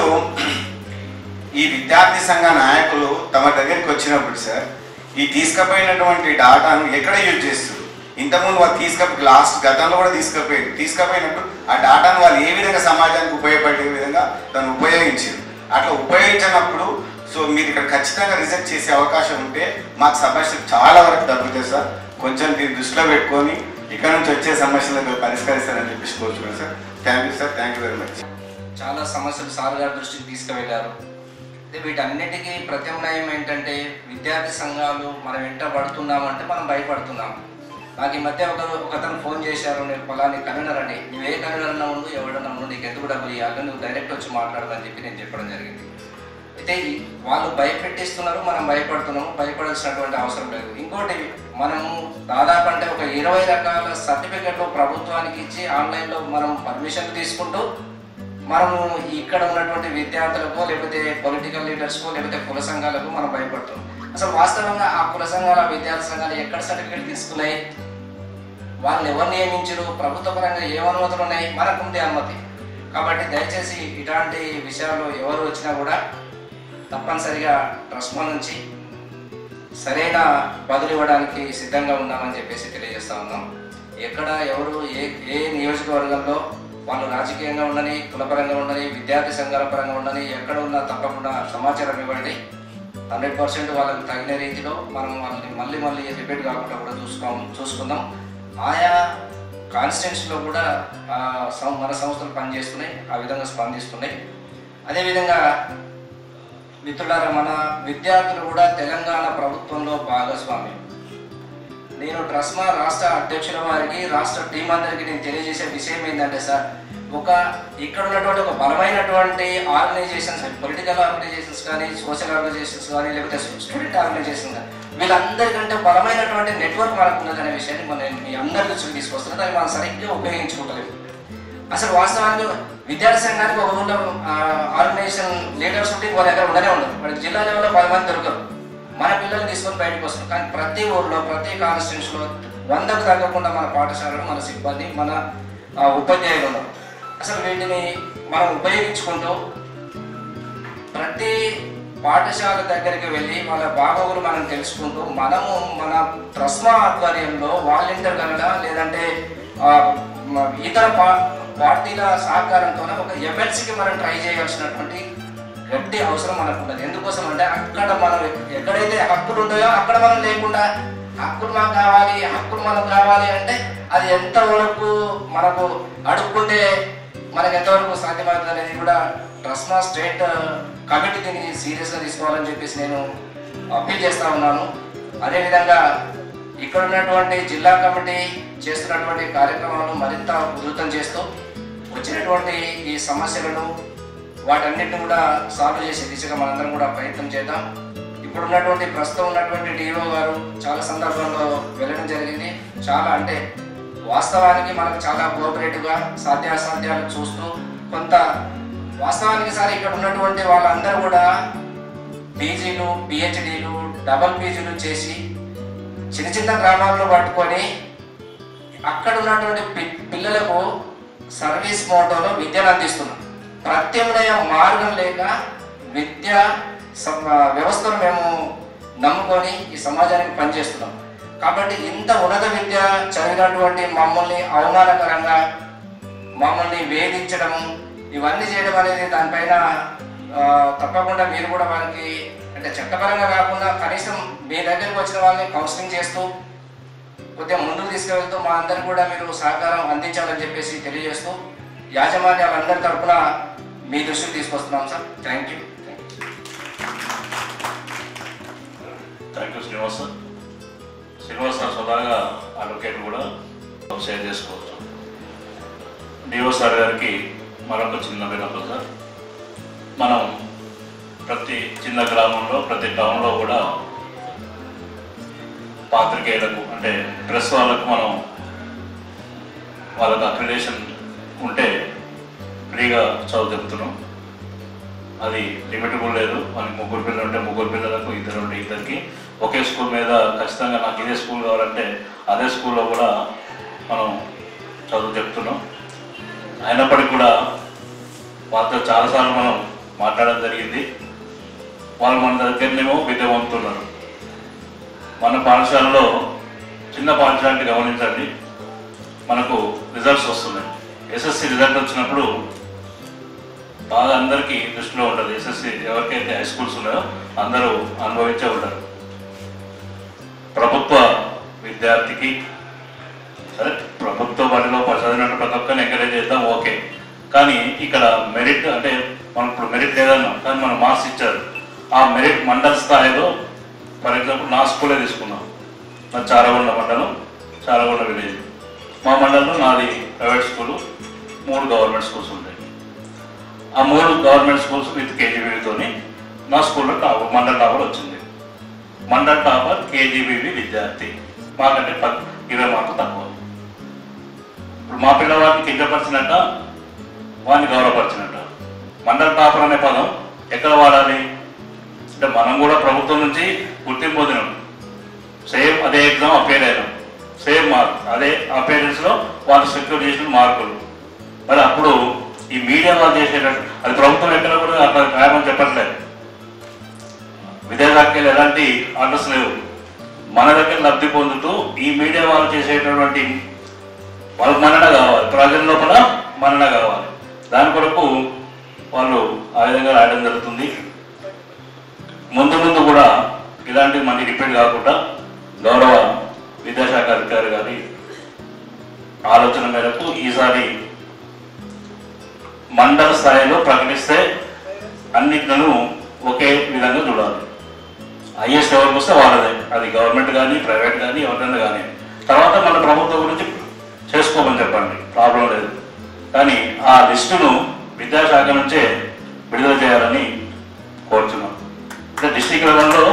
ఈ విద్యార్థి సంఘ నాయకులు తమ దగ్గరికి వచ్చినప్పుడు సార్ ఈ తీసుకుపోయినటువంటి డాటాను ఎక్కడ యూజ్ చేస్తారు? ఇంతకుముందు వాళ్ళు గతంలో కూడా తీసుకుపోయినట్టు ఆ డాటాను వాళ్ళు ఏ విధంగా సమాజానికి ఉపయోగపడే విధంగా దాన్ని ఉపయోగించారు. అట్లా ఉపయోగించినప్పుడు సో మీరు ఇక్కడ ఖచ్చితంగా రిజెక్ట్ చేసే అవకాశం ఉంటే మాకు సమస్యలు చాలా వరకు తగ్గుతాయి సార్. కొంచెం దీన్ని దృష్టిలో పెట్టుకొని ఇక్కడ నుంచి వచ్చే సమస్యలను పరిష్కరిస్తారని చెప్పేసి కోరుచున్నాను sir. Thank you sir, thank you very much. చాలా సమస్యలు సార్ గారి దృష్టికి తీసుకువెళ్ళారు. వీటన్నిటికీ ప్రత్యామ్నాయం ఏంటంటే విద్యార్థి సంఘాలు మనం వెంట పడుతున్నామంటే మనం భయపడుతున్నాం. నాకు ఈ మధ్య ఒకతను ఫోన్ చేశారు, నేను పలాని కన్వీనర్ అండి, నువ్వు ఏ కన్వీనర్ అన్నా ఉండు ఎవడన్నా ఉండు నీకు ఎందుకు డబ్బులు ఇవ్వాలి, నువ్వు డైరెక్ట్ వచ్చి మాట్లాడదని చెప్పి నేను చెప్పడం జరిగింది. అయితే వాళ్ళు భయపెట్టిస్తున్నారు, మనం భయపడుతున్నాము, భయపడాల్సినటువంటి అవసరం లేదు. ఇంకోటి మనము దాదాపు అంటే ఒక 20 రకాల సర్టిఫికెట్లు ప్రభుత్వానికి ఇచ్చి ఆన్లైన్లో మనం పర్మిషన్ తీసుకుంటూ మనము ఇక్కడ ఉన్నటువంటి విద్యార్థులకు లేకపోతే పొలిటికల్ లీడర్స్కో లేకపోతే కుల సంఘాలకు మనం భయపడుతున్నాం. అసలు వాస్తవంగా ఆ కుల సంఘాల విద్యార్థి సంఘాలు ఎక్కడ సర్టిఫికెట్ తీసుకున్నాయి, వాళ్ళని ఎవరు నియమించరు, ప్రభుత్వ పరంగా ఏ అనుమతులు ఉన్నాయి, మనకు ఉంది అనుమతి. కాబట్టి దయచేసి ఇలాంటి విషయాలు ఎవరు వచ్చినా కూడా తప్పనిసరిగా ట్రస్మా నుంచి సరైన బదులు ఇవ్వడానికి సిద్ధంగా ఉన్నామని చెప్పేసి తెలియజేస్తా ఉన్నాం. ఎక్కడ ఎవరు ఏ నియోజకవర్గంలో వాళ్ళు రాజకీయంగా ఉండని, కులపరంగా ఉండని, విద్యార్థి సంఘాల పరంగా ఉండని, ఎక్కడ ఉన్నా తప్పకుండా సమాచారం ఇవ్వండి. 100% వాళ్ళకి తగిన రీతిలో మనం వాళ్ళని మళ్ళీ రిపీట్ కాకుండా కూడా చూసుకుందాం. ఆయా కాన్స్టిట్యూన్సీలో కూడా మన సంస్థలు పనిచేస్తున్నాయి, ఆ విధంగా స్పందిస్తున్నాయి. అదేవిధంగా మిత్రులారా, మన విద్యార్థులు కూడా తెలంగాణ ప్రభుత్వంలో భాగస్వామ్యం. నేను ట్రస్మా రాష్ట్ర అధ్యక్షుల వారికి, రాష్ట్ర టీం అందరికీ నేను తెలియజేసే విషయం ఏంటంటే సార్, ఇక్కడ ఉన్నటువంటి ఒక బలమైనటువంటి ఆర్గనైజేషన్స్, పొలిటికల్ ఆర్గనైజేషన్స్ కానీ, సోషల్ ఆర్గనైజేషన్స్ కానీ, లేకపోతే స్టూడెంట్ ఆర్గనైజేషన్స్ కానీ, వీళ్ళందరికంటే బలమైనటువంటి నెట్వర్క్ మనకు ఉన్నదనే విషయాన్ని మనం మీ అందరి దృష్టికి తీసుకొస్తున్నాం. దాన్ని మనం సరిగ్గా ఉపయోగించుకుంటలేదు. అసలు వాస్తవానికి విద్యార్థి సంఘానికి ఒక ఊళ్ళో ఆర్గనైజేషన్ లీడర్స్ ఉంటే వాళ్ళ దగ్గర ఉండనే ఉండదు. వాడికి జిల్లా లెవెల్లో 10 మంది దొరకరు. మన పిల్లల్ని తీసుకొని బయటకు వస్తారు. కానీ ప్రతి ఊళ్ళో ప్రతి కాన్స్టిట్యూన్సీలో 100కు తగ్గకుండా మన పాఠశాలలు, మన సిబ్బంది, మన ఉపాధ్యాయులు ఉన్నారు. అసలు వీటిని మనం ఉపయోగించుకుంటూ ప్రతి పాఠశాల దగ్గరికి వెళ్ళి వాళ్ళ బాగోగులు మనం తెలుసుకుంటూ మనము మన ట్రస్మా ఆధ్వర్యంలో వాలంటీర్గా లేదంటే ఇతర పార్టీల సహకారంతో ఒక ఎమ్మెల్సీకి మనం ట్రై చేయాల్సినటువంటి గట్టి అవసరం మనకు ఉన్నది. ఎందుకోసం అంటే అక్కడ మనం ఎక్కడైతే హక్కులు ఉంటాయో అక్కడ మనం లేకుండా హక్కులు మనకు కావాలి అంటే అది ఎంతవరకు మనకు అడుక్కుంటే మనకు ఎంతవరకు సాధ్యమవుతుంది అనేది కూడా ట్రస్మా స్టేట్ కమిటీ దీన్ని సీరియస్గా తీసుకోవాలని చెప్పేసి నేను అప్పీల్ చేస్తూ ఉన్నాను. అదేవిధంగా ఇక్కడ ఉన్నటువంటి జిల్లా కమిటీ చేస్తున్నటువంటి కార్యక్రమాలను మరింత ఉధృతం చేస్తూ వచ్చినటువంటి ఈ సమస్యలను వాటన్నిటిని కూడా సాల్వ్ చేసే దిశగా మనందరం కూడా ప్రయత్నం చేద్దాం. ఇప్పుడున్నటువంటి ప్రస్తుతం ఉన్నటువంటి డిఓ గారు చాలా సందర్భంలో వెళ్ళడం జరిగింది. చాలా అంటే వాస్తవానికి మనకు చాలా కోఆపరేటివ్గా సాధ్యాసాధ్యాలు చూస్తూ కొంత వాస్తవానికి సార్ ఇక్కడ ఉన్నటువంటి వాళ్ళందరూ కూడా పీజీలు, పిహెచ్డీలు, డబల్ పీజీలు చేసి చిన్న చిన్న గ్రామాలను పట్టుకొని అక్కడ ఉన్నటువంటి పిల్లలకు సర్వీస్ మోటోలో విద్యను అందిస్తున్నాం. ప్రత్యామ్నాయ మార్గం లేక విద్యా వ్యవస్థను మేము నమ్ముకొని ఈ సమాజానికి పనిచేస్తున్నాం. కాబట్టి ఇంత ఉన్నత విద్య చదివినటువంటి మమ్మల్ని అవమానకరంగా మమ్మల్ని వేధించడం ఇవన్నీ చేయడం అనేది దానిపైన తప్పకుండా మీరు కూడా వారికి అంటే చట్టపరంగా కాకుండా కనీసం మీ దగ్గరికి వచ్చిన వాళ్ళని కౌన్సిలింగ్ చేస్తూ కొద్దిగా ముందుకు తీసుకువెళ్తూ మా అందరికి కూడా మీరు సహకారం అందించాలని చెప్పేసి తెలియజేస్తూ యాజమాన్యాలందరి తరఫున మీ దృష్టికి తీసుకొస్తున్నాం sir. Thank you. Thank you Srinivas sir. Srinivas sir స్వతహాగా అడ్వకేట్ కూడా షేర్ చేసుకోవచ్చు. డిఓ సార్ గారికి మరొక చిన్న విన్నపం సార్. మనం ప్రతి చిన్న గ్రామంలో ప్రతి టౌన్లో కూడా పాత్రికేయులకు అంటే ప్రెస్ వాళ్ళకు మనం వాళ్ళకి అక్రిడేషన్ ఉంటే ఫ్రీగా చదువు చెప్తున్నాం. అది లిమిట్ కూడా లేదు. వాళ్ళకి 3 పిల్లలు ఉంటే 3 పిల్లలకు, 2 ఉంటే 2కి ఒకే స్కూల్ మీద ఖచ్చితంగా నాకు ఇదే స్కూల్ కావాలంటే అదే స్కూల్లో కూడా మనం చదువు చెప్తున్నాం. అయినప్పటికీ కూడా వాళ్ళతో చాలాసార్లు మనం మాట్లాడడం జరిగింది. వాళ్ళు మన దగ్గరనేమో విద్య పొందుతున్నారు. మన పాఠశాలలో చిన్న పాఠశాల గమనించండి, మనకు రిజల్ట్స్ వస్తున్నాయి. ఎస్ఎస్సి రిజల్ట్ వచ్చినప్పుడు బాగా అందరికీ దృష్టిలో ఉంటుంది. ఎస్ఎస్సి ఎవరికైతే హై స్కూల్స్ ఉన్నాయో అందరూ అనుభవించే ఉంటారు. ప్రభుత్వ విద్యార్థికి సరే ప్రభుత్వ బడిలో చదివినట్టు ప్రతి ఒక్కరిని ఎంకరేజ్ చేద్దాం, ఓకే. కానీ ఇక్కడ మెరిట్ అంటే మనం ఇప్పుడు మెరిట్ లేదన్నాం, కానీ మనం మార్క్స్ ఇచ్చారు. ఆ మెరిట్ మండల స్థాయిలో ఫర్ ఎగ్జాంపుల్ నా స్కూలే తీసుకున్నాం. నా చారగొండ మండలం, చారగొండ విలేజ్. మా మండలంలో నాది ప్రైవేట్ స్కూలు, 3 గవర్నమెంట్ స్కూల్స్ ఉంటాయి. ఆ 3 గవర్నమెంట్ స్కూల్స్ విత్ కేజీబీవీతోని నా స్కూల్లో మండల్ టాపర్ వచ్చింది. మండల్ టాపర్ కేజీబీవీ విద్యార్థి, మాకంటే 20 మార్కులు తక్కువ. ఇప్పుడు మా పిల్లవాడిని కించపరిచినట్ట, వాడిని గౌరవపరిచినట్ట. మండల్ టాపర్ అనే పదం ఎక్కడ వాడాలి అంటే మనం కూడా ప్రభుత్వం నుంచి గుర్తింపు పొందినాం. సేమ్ అదే ఎగ్జామ్ అపేర్ అయినాం, సేమ్ మార్క్ అదే అపేరెన్స్లో వాళ్ళు సెక్యూర్ చేసిన మార్కులు. మరి అప్పుడు ఈ మీడియా వాళ్ళు చేసేటట్టు అది ప్రభుత్వం ఎక్కడ కూడా అక్కడ రాయమని చెప్పట్లేదు. విద్యాశాఖలు ఎలాంటి ఆర్డర్స్ లేవు. మన దగ్గర లబ్ధి పొందుతూ ఈ మీడియా వాళ్ళు చేసేటటువంటి వాళ్ళకి మన్నన కావాలి, ప్రజల లోపల మన్నన కావాలి. దాని కొరకు వాళ్ళు ఆ విధంగా రాయడం జరుగుతుంది. ముందు ముందు కూడా ఇలాంటివి మళ్ళీ రిపీట్ కాకుండా గౌరవ విద్యాశాఖ అధికారి గారి ఆలోచన మేరకు ఈసారి మండల స్థాయిలో ప్రకటిస్తే అన్నిట్లను ఒకే విధంగా చూడాలి. హైయెస్ట్ ఎవరికి వస్తే వాళ్ళదే, అది గవర్నమెంట్ కానీ ప్రైవేట్ కానీ ఎవరైనా కానీ. తర్వాత మన ప్రభుత్వం గురించి చేసుకోమని చెప్పండి, ప్రాబ్లం లేదు. కానీ ఆ లిస్టును విద్యాశాఖ నుంచే విడుదల చేయాలని కోరుతున్నాం. అంటే డిస్ట్రిక్ట్ లెవెల్లో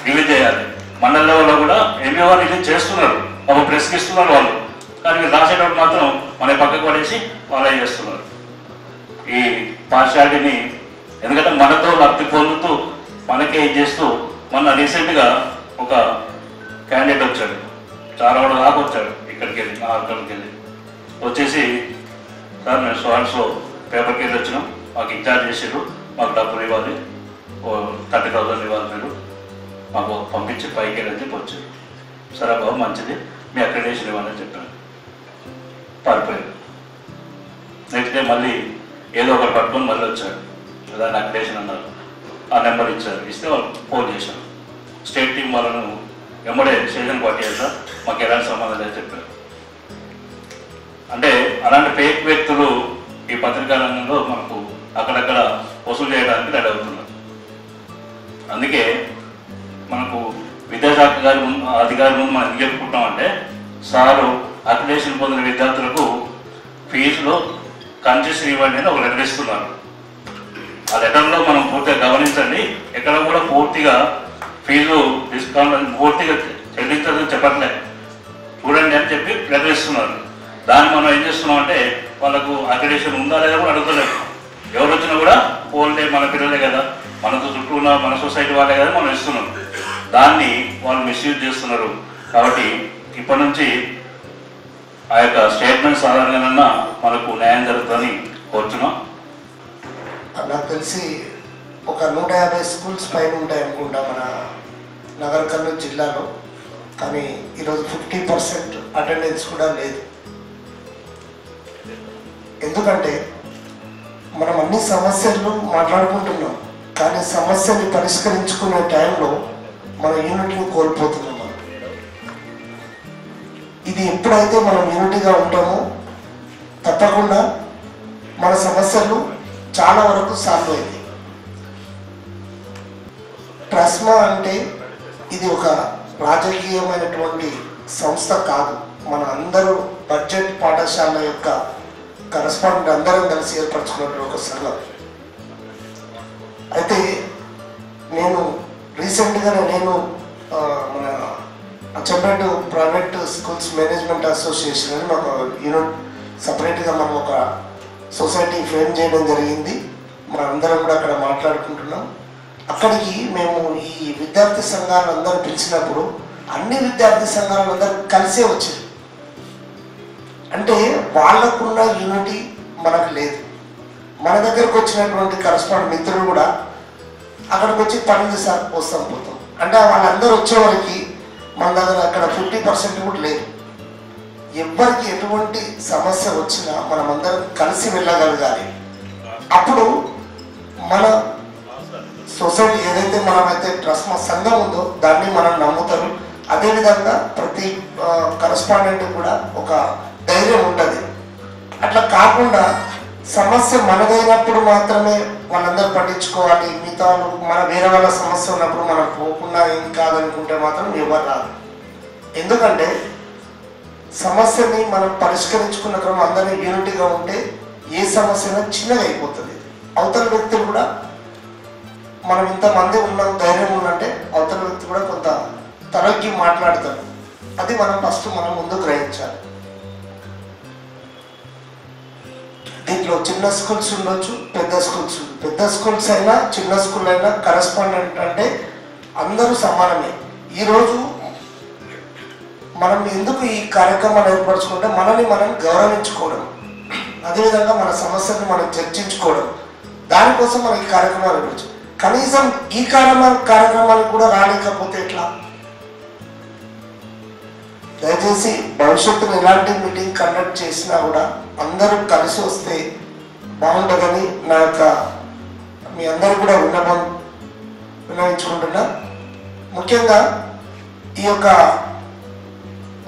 రిలీజ్ చేయాలి, మండల లెవెల్లో కూడా ఎంఈఓ రిలీజ్ చేస్తున్నారు, ఒక ప్రెస్కి ఇస్తున్నారు వాళ్ళు. కానీ మీరు రాసేటప్పుడు మాత్రం మన పక్కకు పడేసి వాళ్ళే చేస్తున్నారు ఈ పార్షాలిటీని. ఎందుకంటే మనతో లబ్ధి పొందుతూ మనకే ఇది చేస్తూ మొన్న రీసెంట్గా ఒక క్యాండిడేట్ వచ్చాడు, చాలా దాకా వచ్చాడు, ఇక్కడికి వెళ్ళి నా అక్కడికి వెళ్ళి వచ్చేసి, సార్ మేము సో పేపర్కి వెళ్ళి వచ్చినాం, మాకు ఇన్ఛార్జ్ చేసారు, మాకు డబ్బులు ఇవ్వాలి, 30,000 ఇవ్వాలి, మీరు మాకు పంపించి పైకి వెళ్ళని చెప్పి వచ్చారు. సరే బాబు మంచిది, మీ అక్రిడేషన్ ఇవ్వాలని చెప్పాను. పారిపోయాడు. నెక్స్ట్ డే మళ్ళీ ఏదో ఒకటి పట్టుకొని మళ్ళీ వచ్చాడు, దాన్ని అక్రిడేషన్ అన్నారు. ఆ నెంబర్ ఇచ్చారు, ఇస్తే వాళ్ళు ఫోన్ చేశారు. స్టేట్ టీం వాళ్ళను వెంబడే స్టేషన్ పట్టారు, సార్ మాకు ఎలాంటి సంబంధం లేదని చెప్పారు. అంటే అలాంటి ఫేక్ వ్యక్తులు ఈ పత్రికా రంగంలో మనకు అక్కడక్కడ వసూలు చేయడానికి రెడీ అవుతున్నారు. అందుకే మనకు విద్యాశాఖ గారి అధికారి ముందు మనం ఎందుకు చెప్పుకుంటామంటే, సారు అక్రిడేషన్ పొందిన విద్యార్థులకు ఫీజులో కన్సెషన్ ఇవ్వండి అని ఒక లెటర్ ఇస్తున్నారు. ఆ లెటర్లో మనం పూర్తిగా గమనించండి, ఎక్కడ కూడా పూర్తిగా ఫీజు డిస్కౌంట్ పూర్తిగా చెల్లించదని చెప్పట్లేదు, చూడండి అని చెప్పి లెటర్ ఇస్తున్నారు. దాన్ని మనం ఏం చేస్తున్నాం అంటే వాళ్ళకు అక్రిడేషన్ ఉందా లేదా కూడా అడుగుతలేదు. ఎవరు వచ్చినా కూడా పోల్డే మన పిల్లలే కదా, మనతో చుట్టూ ఉన్న మన సొసైటీ వాళ్ళే కదా మనం ఇస్తున్నాం. దాన్ని వాళ్ళు మిస్యూజ్ చేస్తున్నారు. కాబట్టి ఇప్పటి నుంచి ఆ యొక్క స్టేట్మెంట్స్ ఆధారంగా మనకు న్యాయం జరుగుతుందని కోరుతున్నాం. నాకు తెలిసి ఒక 150 స్కూల్స్ పైన ఉంటాయి అనుకుంటా మన నగర కర్నూలు జిల్లాలో. కానీ ఈరోజు 50% అటెండెన్స్ కూడా లేదు. ఎందుకంటే మనం అన్ని సమస్యలు మాట్లాడుకుంటున్నాం, కానీ సమస్యని పరిష్కరించుకునే టైంలో మన యూనిట్ని కోల్పోతున్నాం. ఇది ఎప్పుడైతే మనం యూనిటీగా ఉంటామో తప్పకుండా మన సమస్యలు చాలా వరకు సాల్వ్ అయింది. ట్రస్మా అంటే ఇది ఒక రాజకీయమైనటువంటి సంస్థ కాదు. మన అందరూ బడ్జెట్ పాఠశాల యొక్క కరస్పాండెంట్ అందరం కలిసి ఏర్పరచుకున్నటువంటి ఒక సంఘం. అయితే నేను రీసెంట్గానే మన Achampet private schools management association అని మాకు సపరేట్గా మనం ఒక సొసైటీ ఫ్రేమ్ చేయడం జరిగింది. మనందరం కూడా అక్కడ మాట్లాడుకుంటున్నాం. అక్కడికి మేము ఈ విద్యార్థి సంఘాలందరూ పిలిచినప్పుడు అన్ని విద్యార్థి సంఘాలందరూ కలిసే వచ్చారు. అంటే వాళ్ళకున్న యూనిటీ మనకు లేదు. మన దగ్గరకు వచ్చినటువంటి కరస్పాండ్ మిత్రులు కూడా అక్కడికి వచ్చి పని సార్ వస్తాం పోతాం అంటే వాళ్ళందరూ వచ్చేవారికి మన దగ్గర అక్కడ 50% కూడా లేదు. ఎవరికి ఎటువంటి సమస్య వచ్చినా మనమందరం కలిసి వెళ్ళగలగాలి. అప్పుడు మన సొసైటీ ఏదైతే మనమైతే ట్రస్ట్ సంఘం ఉందో దాన్ని మనం నమ్ముతారు. అదేవిధంగా ప్రతి కరస్పాండెంట్ కూడా ఒక ధైర్యం ఉంటుంది. అట్లా కాకుండా సమస్య మనదైనప్పుడు మాత్రమే వాళ్ళందరూ పట్టించుకోవాలి. మిగతా మన వేరే వాళ్ళ సమస్య ఉన్నప్పుడు మనం పోకుండా ఏం కాదనుకుంటే మాత్రం ఎవరు రాదు. ఎందుకంటే సమస్యని మనం పరిష్కరించుకున్న క్రమం అందరినీ యూనిటీగా ఉంటే ఏ సమస్యనో చిన్నగా అయిపోతుంది. అవతల వ్యక్తులు కూడా మనం ఇంతమంది ఉన్నాం ధైర్యం ఉన్నంటే అవతల వ్యక్తి కూడా కొంత తరగ్గి మాట్లాడతారు. అది మనం ఫస్ట్ మనం ముందు గ్రహించాలి. దీంట్లో చిన్న స్కూల్స్ ఉండొచ్చు, పెద్ద స్కూల్స్. పెద్ద స్కూల్స్ అయినా చిన్న స్కూల్ అయినా కరస్పాండెంట్ అంటే అందరూ సమానమే. ఈరోజు మనం ఎందుకు ఈ కార్యక్రమాన్ని ఏర్పరచుకుంటే మనల్ని మనం గౌరవించుకోవడం, అదేవిధంగా మన సమస్యలను మనం చర్చించుకోవడం, దానికోసం మనం ఈ కార్యక్రమాలు ఏర్పరచు. కనీసం ఈ కార్యక్రమాలు కూడా రాలేకపోతే ఎట్లా? దయచేసి భవిష్యత్తులో ఎలాంటి మీటింగ్ కండక్ట్ చేసినా కూడా అందరూ కలిసి వస్తే బాగుంటుందని నా యొక్క మీ అందరూ కూడా విన్నవించుకుంటున్నా. ముఖ్యంగా ఈ యొక్క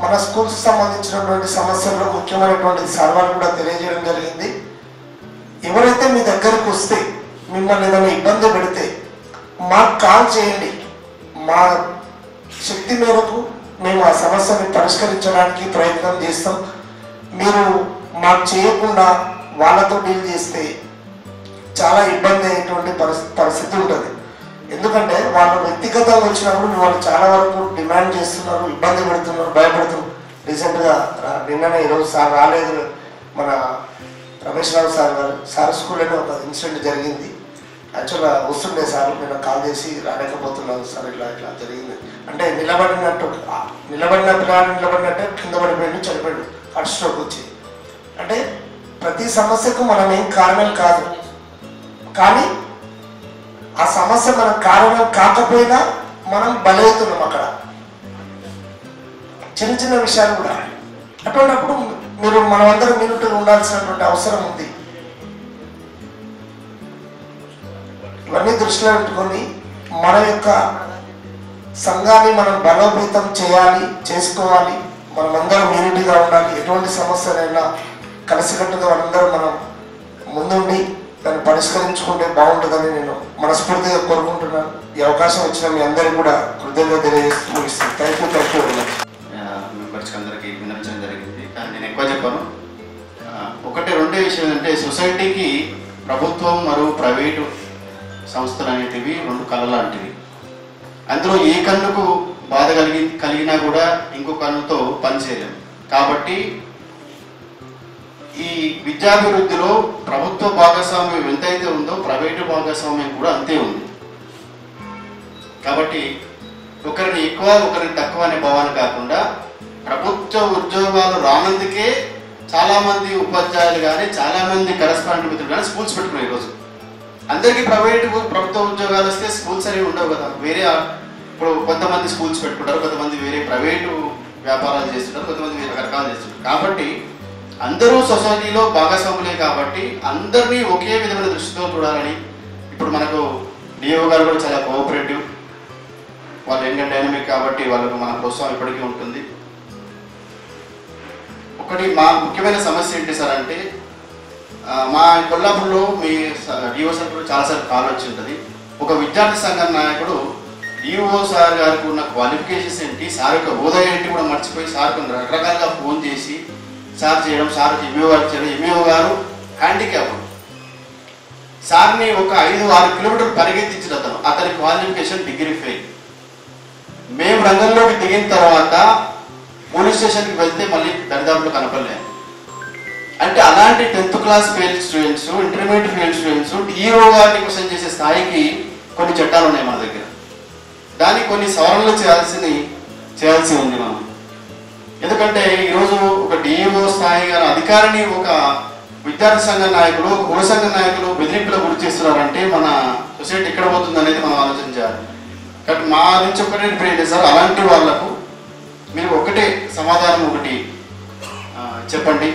మన స్కూల్స్ సంబంధించినటువంటి సమస్యల్లో ముఖ్యమైనటువంటి సర్వాలు కూడా తెలియజేయడం జరిగింది. ఎవరైతే మీ దగ్గరకు వస్తే మిమ్మల్ని ఏదైనా ఇబ్బంది పెడితే మాకు కాల్ చేయండి. మా శక్తి మేరకు మేము ఆ సమస్యని పరిష్కరించడానికి ప్రయత్నం చేస్తాం. మీరు మాకు చేయకుండా వాళ్ళతో డీల్ చేస్తే చాలా ఇబ్బంది అయ్యేటువంటి పరిస్థితి ఉంటుంది. ఎందుకంటే వాళ్ళు వ్యక్తిగతంగా వచ్చినప్పుడు వాళ్ళు చాలా వరకు డిమాండ్ చేస్తున్నారు, ఇబ్బంది పెడుతున్నారు, భయపడుతున్నారు. రీసెంట్గా నిన్ననే ఈరోజు సార్ రాలేదు, మన రమేష్ రావు సార్ గారు సార్ స్కూల్లోనే ఒక ఇన్సిడెంట్ జరిగింది. యాక్చువల్గా వస్తుండే సార్ నేను కాల్ చేసి రాలేకపోతున్నాను సార్, ఇట్లా ఇట్లా జరిగింది అంటే నిలబడిన పిల్లవాడు నిలబడినట్టే కింద పడిపోయింది, చనిపోయాడు, హార్ట్ స్ట్రోక్ వచ్చి. అంటే ప్రతి సమస్యకు మనం ఏం కారణం కాదు, కానీ ఆ సమస్య మనం కారణం కాకపోయినా మనం బలవుతున్నాం అక్కడ చిన్న చిన్న విషయాలు కూడా. అటువంటిప్పుడు మీరు మనమందరం మినిట్గా ఉండాల్సినటువంటి అవసరం ఉంది. ఇవన్నీ దృష్టిలో పెట్టుకొని మన యొక్క సంఘాన్ని మనం బలోపేతం చేయాలి, చేసుకోవాలి. మనమందరం యూనిటీగా ఉండాలి. ఎటువంటి సమస్యలైనా కలిసికట్టుగా మనందరం మనం ముందుండి దాన్ని పరిష్కరించుకుంటే బాగుంటుందని నేను మనస్ఫూర్తిగా కోరుకుంటున్నాను. ఈ అవకాశం ఇచ్చిన మీ అందరికీ కూడా కృతజ్ఞత తెలియజేస్తూ ముగిస్తాను. Thank you very much. మెంబర్స్కి అందరికీ విన్నవించడం జరిగింది, కానీ నేను ఎక్కువ చెప్పాను. ఒకటి రెండే విషయం ఏంటంటే సొసైటీకి ప్రభుత్వం మరియు ప్రైవేటు సంస్థలు అనేటివి రెండు కళ్ళ లాంటివి. అందులో ఏ కన్నుకు బాధ కలిగినా కూడా ఇంకో కన్నుతో పనిచేయలేము. కాబట్టి ఈ విద్యాభివృద్ధిలో ప్రభుత్వ భాగస్వామ్యం ఎంతైతే ఉందో ప్రైవేటు భాగస్వామ్యం కూడా అంతే ఉంది. కాబట్టి ఒకరిని ఎక్కువ ఒకరిని తక్కువ అనే భావన కాకుండా ప్రభుత్వ ఉద్యోగాలు రానందుకే చాలామంది ఉపాధ్యాయులు కానీ చాలామంది కరెస్పాండెంట్ మిత్రులు కానీ స్కూల్స్ పెట్టుకున్నారు. ఈరోజు అందరికీ ప్రభుత్వ ఉద్యోగాలు వస్తే స్కూల్స్ అనేవి ఉండవు కదా. వేరే ఇప్పుడు కొంతమంది స్కూల్స్ పెట్టుకుంటారు, కొంతమంది వేరే ప్రైవేటు వ్యాపారాలు చేస్తుంటారు, కొంతమంది వేరే రకాలు చేస్తుంటారు. కాబట్టి అందరూ సొసైటీలో భాగస్వాములే. కాబట్టి అందరినీ ఒకే విధమైన దృష్టితో చూడాలని ఇప్పుడు మనకు డిఓ గారు కూడా చాలా కోఆపరేటివ్, వాళ్ళు యంగ్ డైనమిక్ కాబట్టి వాళ్ళకు మన ప్రోత్సాహం ఇప్పటికీ ఉంటుంది. ఒకటి మా ముఖ్యమైన సమస్య ఏంటి సార్ అంటే మా కొల్లాపూర్లో మీ డిఓ సార్ కూడా చాలాసార్లు కాల్ వచ్చి ఉంటుంది. ఒక విద్యార్థి సంఘం నాయకుడు డిఓ సార్ గారికి ఉన్న క్వాలిఫికేషన్స్ ఏంటి, సార్ యొక్క హోదా ఏంటి కూడా మర్చిపోయి సార్ కొన్ని రకరకాలుగా ఫోన్ చేసి సార్ చేయడం, సార్ ఎంఈఓ గారు చేయడం. ఎంఈఓ గారు హ్యాండిక్యాప్, సార్ని ఒక 5-6 కిలోమీటర్లు పరిగెత్తించిన అతని క్వాలిఫికేషన్ డిగ్రీ ఫెయిల్. మేము రంగంలోకి దిగిన తర్వాత పోలీస్ స్టేషన్కి వెళ్తే మళ్ళీ దరిదాపులు కనపడలేదు. అంటే అలాంటి 10th class fail students, intermediate fail students DO గారిని క్వశ్చన్ చేసే స్థాయికి కొన్ని చట్టాలు ఉన్నాయి మన దగ్గర. దానికి కొన్ని సవరణలు చేయాల్సి ఉంది మనం. ఎందుకంటే ఈరోజు ఒక డిఓ స్థాయి గారి అధికారిని ఒక విద్యార్థి సంఘ నాయకులు, కుల సంఘ నాయకులు బెదిరింపులకు గురి చేస్తున్నారంటే మన సొసైటీ ఎక్కడ పోతుంది అనేది మనం ఆలోచించాలి. కాబట్టి మా నుంచి ఒకటే ఏంటి సార్, అలాంటి వాళ్లకు మీరు ఒకటే సమాధానం ఒకటి చెప్పండి.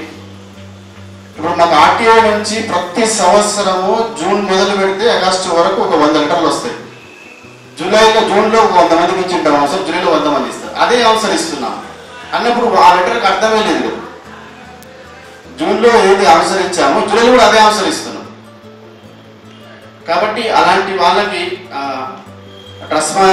ఇప్పుడు మాకు ఆర్టీఐ నుంచి ప్రతి సంవత్సరము జూన్ మొదలు పెడితే ఆగస్టు వరకు ఒక 100 లెటర్లు వస్తాయి. జూన్లో ఒక 100 మందికి ఇచ్చి ఉంటాం ఆన్సర్, జూలైలో 100 మంది ఇస్తారు. అదే ఆన్సర్ ఇస్తున్నాం అన్నప్పుడు ఆ లెటర్కి అర్థమే లేదు. జూన్లో ఏది ఆన్సర్ ఇచ్చామో జూలైలో కూడా అదే ఆన్సర్ ఇస్తున్నాం. కాబట్టి అలాంటి వాళ్ళకి ట్రస్మా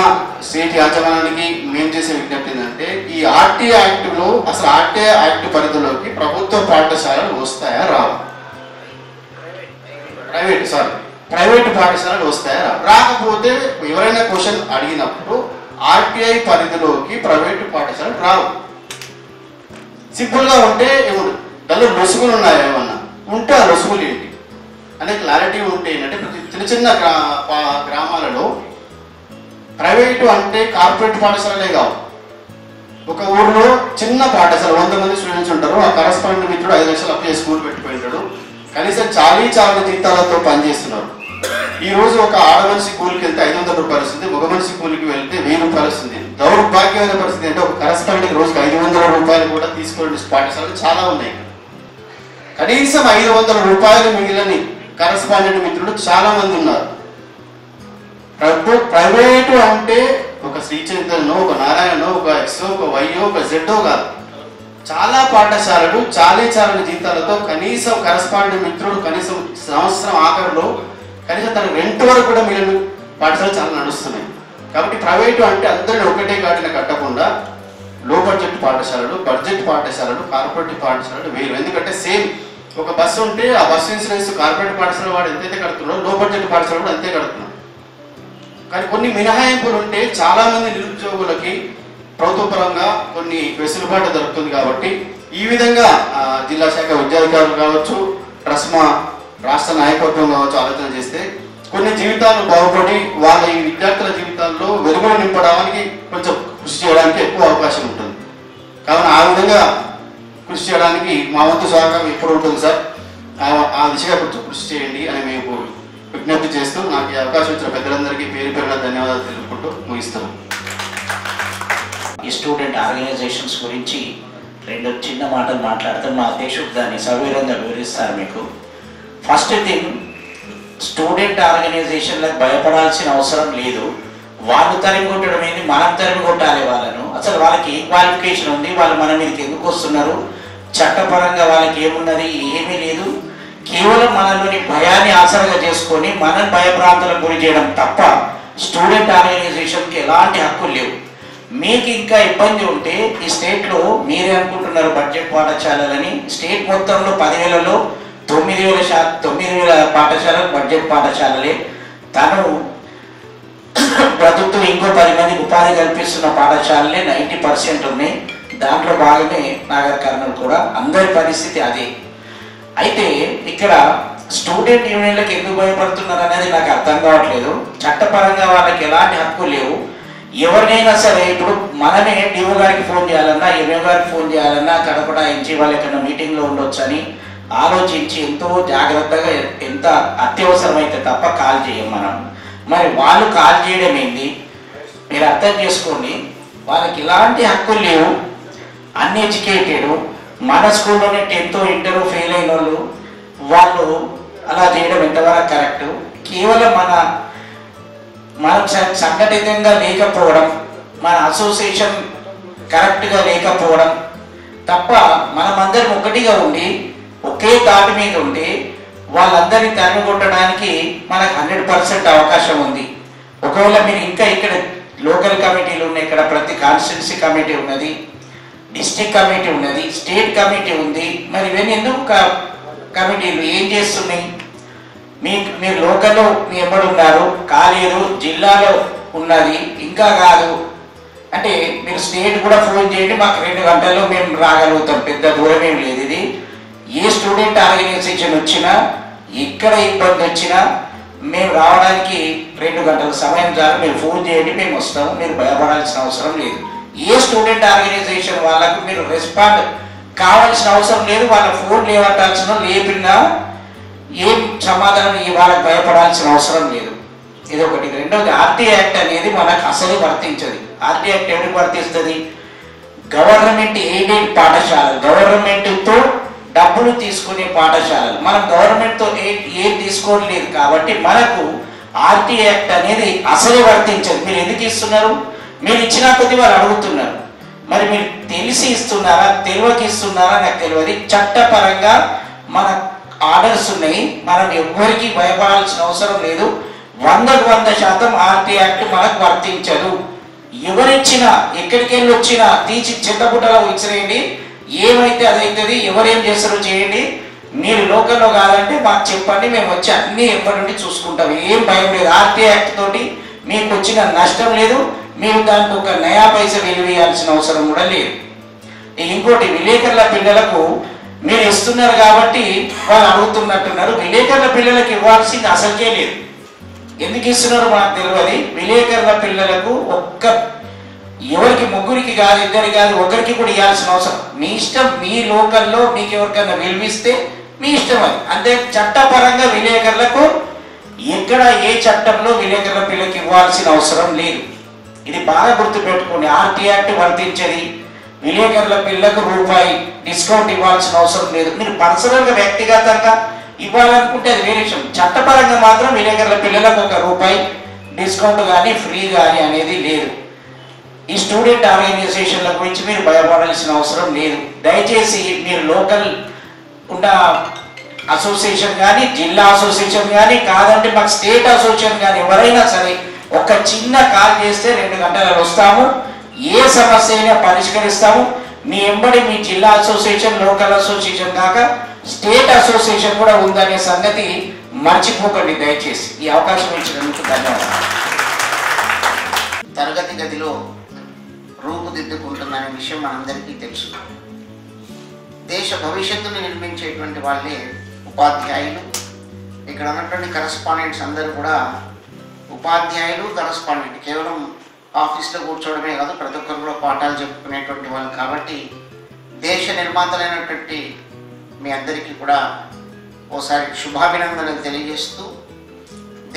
స్టేట్ యాజమాన్యానికి మేము చేసే విజ్ఞప్తి ఏంటంటే, ఈ ఆర్టీఐ యాక్ట్లో అసలు ఆర్టీఐ యాక్ట్ పరిధిలోకి ప్రభుత్వ పాఠశాలలు వస్తాయా రావు? ప్రైవేట్ పాఠశాలలు వస్తాయా రావు? రాకపోతే ఎవరైనా క్వశ్చన్ అడిగినప్పుడు ఆర్టీఐ పరిధిలోకి ప్రైవేటు పాఠశాలలు రావు. సింపుల్గా ఉంటే ఏమన్నా దానిలో లొసుగులు ఉన్నాయా, ఏమన్నా ఉంటే ఆ లొసుగులు ఏంటి అనే క్లారిటీ ఉంటే ఏంటంటే, ప్రతి చిన్న గ్రామాలలో ప్రైవేటు అంటే కార్పొరేట్ పాఠశాలలే కావు. ఒక ఊరిలో చిన్న పాఠశాల 100 మంది స్టూడెంట్స్ ఉంటారు. ఆ కరస్పాండెంట్ మిత్రుడు 5 లక్షలు అప్లై స్కూల్ పెట్టుకుంటాడు. కనీసం చాలీ జీతాలతో పనిచేస్తున్నారు. ఈ రోజు ఒక ఆడమనిషి కూలికి వెళ్తే 500 రూపాయలు వస్తుంది, మగ మనిషి కూలికి వెళ్తే 1000 రూపాయలు వస్తుంది. దౌర్భాగ్యమైన పరిస్థితి అంటే ఒక కరస్పాండెంట్ రోజుకి 500 రూపాయలు కూడా తీసుకునే పాఠశాలలు చాలా ఉన్నాయి. కనీసం 500 రూపాయలు మిగిలిన కరస్పాండెంట్ మిత్రులు చాలా మంది ఉన్నారు. ప్రైవేటు అంటే ఒక శ్రీ చైతన్యనో, ఒక నారాయణనో, ఒక ఎక్సో, ఒక వైయో, ఒక జెడ్డో కాదు. చాలా పాఠశాలలు చాలీ జీతాలతో కనీసం కరస్పాండెంట్ మిత్రుడు కనీసం సంవత్సరం ఆఖరిలో కనీసం తన రెంట్ వరకు కూడా మిగిలిన పాఠశాలలు చాలా నడుస్తున్నాయి. కాబట్టి ప్రైవేటు అంటే అందరినీ ఒకటే గాడిన కట్టకుండా లో బడ్జెట్ పాఠశాలలు, బడ్జెట్ పాఠశాలలు, కార్పొరేట్ పాఠశాలలు వేరు. ఎందుకంటే సేమ్ ఒక బస్సు ఉంటే ఆ బస్సు ఇన్సూరెన్స్ కార్పొరేట్ పాఠశాల వాడు ఎంతైతే కడుతున్నారో లో బడ్జెట్ పాఠశాల కూడా అంతే కడుతున్నారు. కానీ కొన్ని మినహాయింపులు ఉంటే చాలా మంది నిరుద్యోగులకి ప్రభుత్వ పరంగా కొన్ని వెసులుబాటు దొరుకుతుంది. కాబట్టి ఈ విధంగా జిల్లా శాఖ విద్యాధికారులు కావచ్చు, ట్రస్మా రాష్ట్ర నాయకత్వం కావచ్చు ఆలోచన చేస్తే కొన్ని జీవితాలు బాగుపడి వాళ్ళ ఈ విద్యార్థుల జీవితాల్లో వెలుగులు నింపడానికి కొంచెం కృషి చేయడానికి ఎక్కువ అవకాశం ఉంటుంది. కావున ఆ విధంగా కృషి చేయడానికి మా వంతు సహకారం ఎప్పుడు ఉంటుంది సార్. ఆ దిశగా కొంచెం కృషి చేయండి అని మేము విజ్ఞప్తి చేస్తూ నాకు ఈ అవకాశం ఇచ్చిన పెద్దలందరికీ పేరు పేరున ధన్యవాదాలు తెలుపుకుంటూ ముగిస్తున్నాం. ఈ స్టూడెంట్ ఆర్గనైజేషన్స్ గురించి 2 చిన్న మాటలు మాట్లాడితే మా అధ్యక్షుడు దాన్ని సవివరంగా వివరిస్తారు మీకు. ఫస్ట్ థింగ్, స్టూడెంట్ ఆర్గనైజేషన్లకు భయపడాల్సిన అవసరం లేదు. వాళ్ళు తరిమి కొట్టడం ఏంటి, మనం తరిమి కొట్టాలి వాళ్ళను. అసలు వాళ్ళకి ఏ క్వాలిఫికేషన్ ఉంది, వాళ్ళు మన మీదకి ఎందుకు వస్తున్నారు, చట్టపరంగా వాళ్ళకి ఏమున్నది, ఏమీ లేదు. కేవలం మనలోని భయాన్ని ఆసరగా చేసుకొని మనం భయభ్రాంతులకు గురి చేయడం తప్ప స్టూడెంట్ ఆర్గనైజేషన్కి ఎలాంటి హక్కులు లేవు. మీకు ఇంకా ఇబ్బంది ఉంటే ఈ స్టేట్లో మీరే అనుకుంటున్నారు బడ్జెట్ పాఠశాలలని, స్టేట్ మొత్తంలో 10,000లో 9,000 పాఠశాలలు బడ్జెట్ పాఠశాలలే. తను ప్రభుత్వం ఇంకో 10 మందికి ఉపాధి కల్పిస్తున్న పాఠశాలలే 90% ఉన్నాయి. దాంట్లో భాగమే నాగర్ కర్నూలు కూడా. అందరి పరిస్థితి అదే. అయితే ఇక్కడ స్టూడెంట్ యూనియన్లకు ఎందుకు భయపడుతున్నారు అనేది నాకు అర్థం కావట్లేదు. చట్టపరంగా వాళ్ళకి ఎలాంటి హక్కు లేవు. ఎవరినైనా సరే ఇప్పుడు మనమే డిఓ గారికి ఫోన్ చేయాలన్నా, ఎంఓ గారికి ఫోన్ చేయాలన్నా కడపడాయించి వాళ్ళు ఎక్కడ మీటింగ్లో ఉండొచ్చు అని ఆలోచించి ఎంతో జాగ్రత్తగా ఎంత అత్యవసరమైతే తప్ప కాల్ చేయం మనం. మరి వాళ్ళు కాల్ చేయడం ఏంటి మీరు అర్థం చేసుకోండి. వాళ్ళకి ఇలాంటి హక్కులు లేవు. అన్ఎడ్యుకేటెడ్ మన స్కూల్లోనే 10th ఇంటర్ ఫెయిల్ అయిన వాళ్ళు అలా చేయడం ఎంతవరకు కరెక్ట్? కేవలం మన సంఘటితంగా లేకపోవడం, మన అసోసియేషన్ కరెక్ట్గా లేకపోవడం తప్ప మనమందరం ఒకటిగా ఉండి ఒకే తాటి మీద ఉండి వాళ్ళందరినీ తరిమి కొట్టడానికి మనకు 100% అవకాశం ఉంది. ఒకవేళ మీరు ఇంకా ఇక్కడ లోకల్ కమిటీలు ఉన్నాయి, ఇక్కడ ప్రతి కాన్స్టిట్యున్సీ కమిటీ ఉన్నది, డిస్ట్రిక్ట్ కమిటీ ఉన్నది, స్టేట్ కమిటీ ఉంది. మరి ఇవన్నీ ఎందుకు కమిటీలు ఏం చేస్తున్నాయి? మీరు లోకల్లో మీ ఎప్పుడు ఉన్నారు, కాలేదు, జిల్లాలో ఉన్నది ఇంకా కాదు అంటే మీరు స్టేట్ కూడా ఫోన్ చేయండి, మాకు 2 గంటల్లో మేము రాగలుగుతాం, పెద్ద దూరం ఏం లేదు. ఇది ఏ స్టూడెంట్ ఆర్గనైజేషన్ వచ్చినా ఎక్కడ ఇబ్బంది వచ్చినా మేము రావడానికి 2 గంటల సమయం చాలు, మీరు ఫోన్ చేయండి మేము వస్తాము, మీరు భయపడాల్సిన అవసరం లేదు. ఏ స్టూడెంట్ ఆర్గనైజేషన్ వాళ్ళకు మీరు రెస్పాండ్ కావాల్సిన అవసరం లేదు. వాళ్ళ ఫోన్ లేవటాల్సిన లేపినా ఏం సమాధానం వాళ్ళకి భయపడాల్సిన అవసరం లేదు. ఇది ఒకటి. రెండవది, ఆర్టీ యాక్ట్ అనేది మనకు అసలు వర్తించదు. ఆర్టీ యాక్ట్ ఎవరికి వర్తిస్తుంది? గవర్నమెంట్ ఎయిడెడ్ పాఠశాలలు, గవర్నమెంట్తో డబ్బులు తీసుకునే పాఠశాలలు. మనం గవర్నమెంట్తో ఏం తీసుకోలేదు కాబట్టి మనకు ఆర్టీ యాక్ట్ అనేది అసలు వర్తించదు. మీరు ఎందుకు ఇస్తున్నారు? మీరు ఇచ్చిన కొద్దీ వాళ్ళు అడుగుతున్నారు. మరి మీరు తెలిసి ఇస్తున్నారా తెలియక ఇస్తున్నారా నాకు తెలియదు. చట్టపరంగా మన ఆర్డర్స్ ఉన్నాయి. మనం ఎవ్వరికి భయపడాల్సిన అవసరం లేదు. 100% ఆర్టీ యాక్ట్ మనకు వర్తించదు. ఎవరిచ్చినా ఎక్కడికి వెళ్ళి వచ్చినా తీసి చెత్తబుట్టలో ఇచ్చిరేయండి, ఏమైతే అదైతుంది. ఎవరేం చేస్తారో చేయండి. మీరు లోకల్లో కాదంటే మాకు చెప్పండి, మేము వచ్చి అన్నీ ఎప్పటి నుండి చూసుకుంటాం. ఏం భయం లేదు. ఆర్టీ యాక్ట్ తోటి మీకు వచ్చిన నష్టం లేదు. మీరు దానికి ఒక నయా పైసా వెలువేయాల్సిన అవసరం కూడా లేదు. ఇంకోటి, విలేకరుల పిల్లలకు మీరు ఇస్తున్నారు కాబట్టి వాళ్ళు అడుగుతున్నట్టున్నారు. విలేకరుల పిల్లలకు ఇవ్వాల్సింది అసలుకే లేదు. ఎందుకు ఇస్తున్నారు మనకు తెలియదు. విలేకరుల పిల్లలకు ఎవరికి ముగ్గురికి కాదు, ఇద్దరికి కాదు, ఒకరికి కూడా ఇవ్వాల్సిన అవసరం మీ ఇష్టం. మీ లోకల్లో మీకు ఎవరికైనా విలువిస్తే మీ ఇష్టం అది. అంతే. చట్టపరంగా విలేకరులకు ఎక్కడ ఏ చట్టంలో విలేకరుల పిల్లలకి ఇవ్వాల్సిన అవసరం లేదు. ఇది బాగా గుర్తుపెట్టుకోండి. ఆర్టీ యాక్ట్ వర్తించది. విలేకరుల పిల్లలకు రూపాయి డిస్కౌంట్ ఇవ్వాల్సిన అవసరం లేదు. మీరు పర్సనల్గా వ్యక్తిగతంగా ఇవ్వాలనుకుంటే అది వేరే విషయం. చట్టపరంగా మాత్రం విలేకరుల పిల్లలకు ₹1 డిస్కౌంట్ కానీ ఫ్రీ కానీ అనేది లేదు. ఈ స్టూడెంట్ ఆర్గనైజేషన్ల గురించి మీరు భయపడాల్సిన అవసరం లేదు. దయచేసి మీరు లోకల్ ఉన్న అసోసియేషన్ కానీ, జిల్లా అసోసియేషన్ కానీ, కాదంటే మాకు స్టేట్ అసోసియేషన్ కానీ ఎవరైనా సరే ఒక చిన్న కాల్ చేస్తే 2 గంటలలో వస్తాము. ఏ సమస్య అయినా పరిష్కరిస్తాము. మీ ఎంబడి మీ జిల్లా అసోసియేషన్, లోకల్ అసోసియేషన్ కాక స్టేట్ అసోసియేషన్ కూడా ఉందనే సంగతి మర్చిపోకండి దయచేసి. ఈ అవకాశం ఇచ్చినందుకు ధన్యవాదాలు. తరగతి గదిలో రూపుదిద్దుకుంటుందనే విషయం మనందరికీ తెలుసు. దేశ భవిష్యత్తును నిర్మించేటువంటి వాళ్ళే ఉపాధ్యాయులు. ఇక్కడ ఉన్నటువంటి కరస్పాండెంట్స్ అందరూ కూడా ఉపాధ్యాయులు, కరస్పాండెంట్. కేవలం ఆఫీస్లో కూర్చోవడమే కాదు, ప్రతి ఒక్కరు కూడా పాఠాలు చెప్పుకునేటువంటి వాళ్ళు. కాబట్టి దేశ నిర్మాతలైనటువంటి మీ అందరికీ కూడా ఓసారి శుభాభినందనలు తెలియజేస్తూ,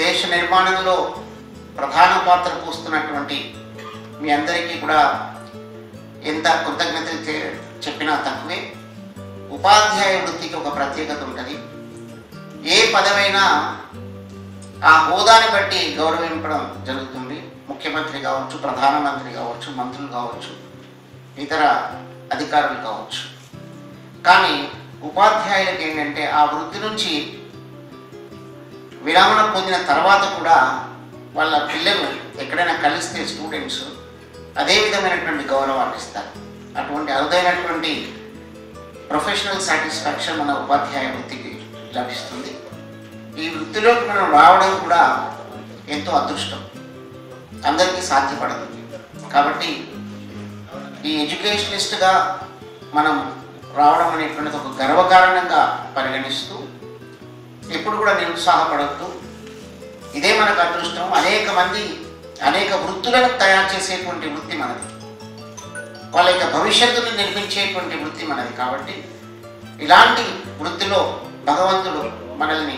దేశ నిర్మాణంలో ప్రధాన పాత్ర పోస్తున్నటువంటి మీ అందరికీ కూడా ఎంత కృతజ్ఞతలు చెప్పినా తక్కువే. ఉపాధ్యాయ వృత్తికి ఒక ప్రత్యేకత ఉంటుంది. ఏ పదమైనా ఆ హోదాని బట్టి గౌరవించడం జరుగుతుంది. ముఖ్యమంత్రి కావచ్చు, ప్రధానమంత్రి కావచ్చు, మంత్రులు కావచ్చు, ఇతర అధికారులు కావచ్చు. కానీ ఉపాధ్యాయులకు ఏంటంటే ఆ వృత్తి నుంచి విరమణ పొందిన తర్వాత కూడా వాళ్ళ పిల్లలు ఎక్కడైనా కలిస్తే స్టూడెంట్స్ అదే విధమైనటువంటి గౌరవాన్ని ఇస్తారు. అటువంటి అరుదైనటువంటి ప్రొఫెషనల్ సాటిస్ఫాక్షన్ మన ఉపాధ్యాయ వృత్తికి లభిస్తుంది. ఈ వృత్తిలోకి మనం రావడం కూడా ఎంతో అదృష్టం, అందరికీ సాధ్యపడదు. కాబట్టి ఈ ఎడ్యుకేషనిస్ట్గా మనం రావడం అనేటువంటిది ఒక గర్వకారణంగా పరిగణిస్తూ ఎప్పుడు కూడా నిరుత్సాహపడద్దు. ఇదే మనకు అదృష్టం. అనేక మంది అనేక వృత్తులను తయారు చేసేటువంటి వృత్తి మనది. వాళ్ళ యొక్క భవిష్యత్తును నిర్మించేటువంటి వృత్తి మనది. కాబట్టి ఇలాంటి వృత్తిలో భగవంతుడు మనల్ని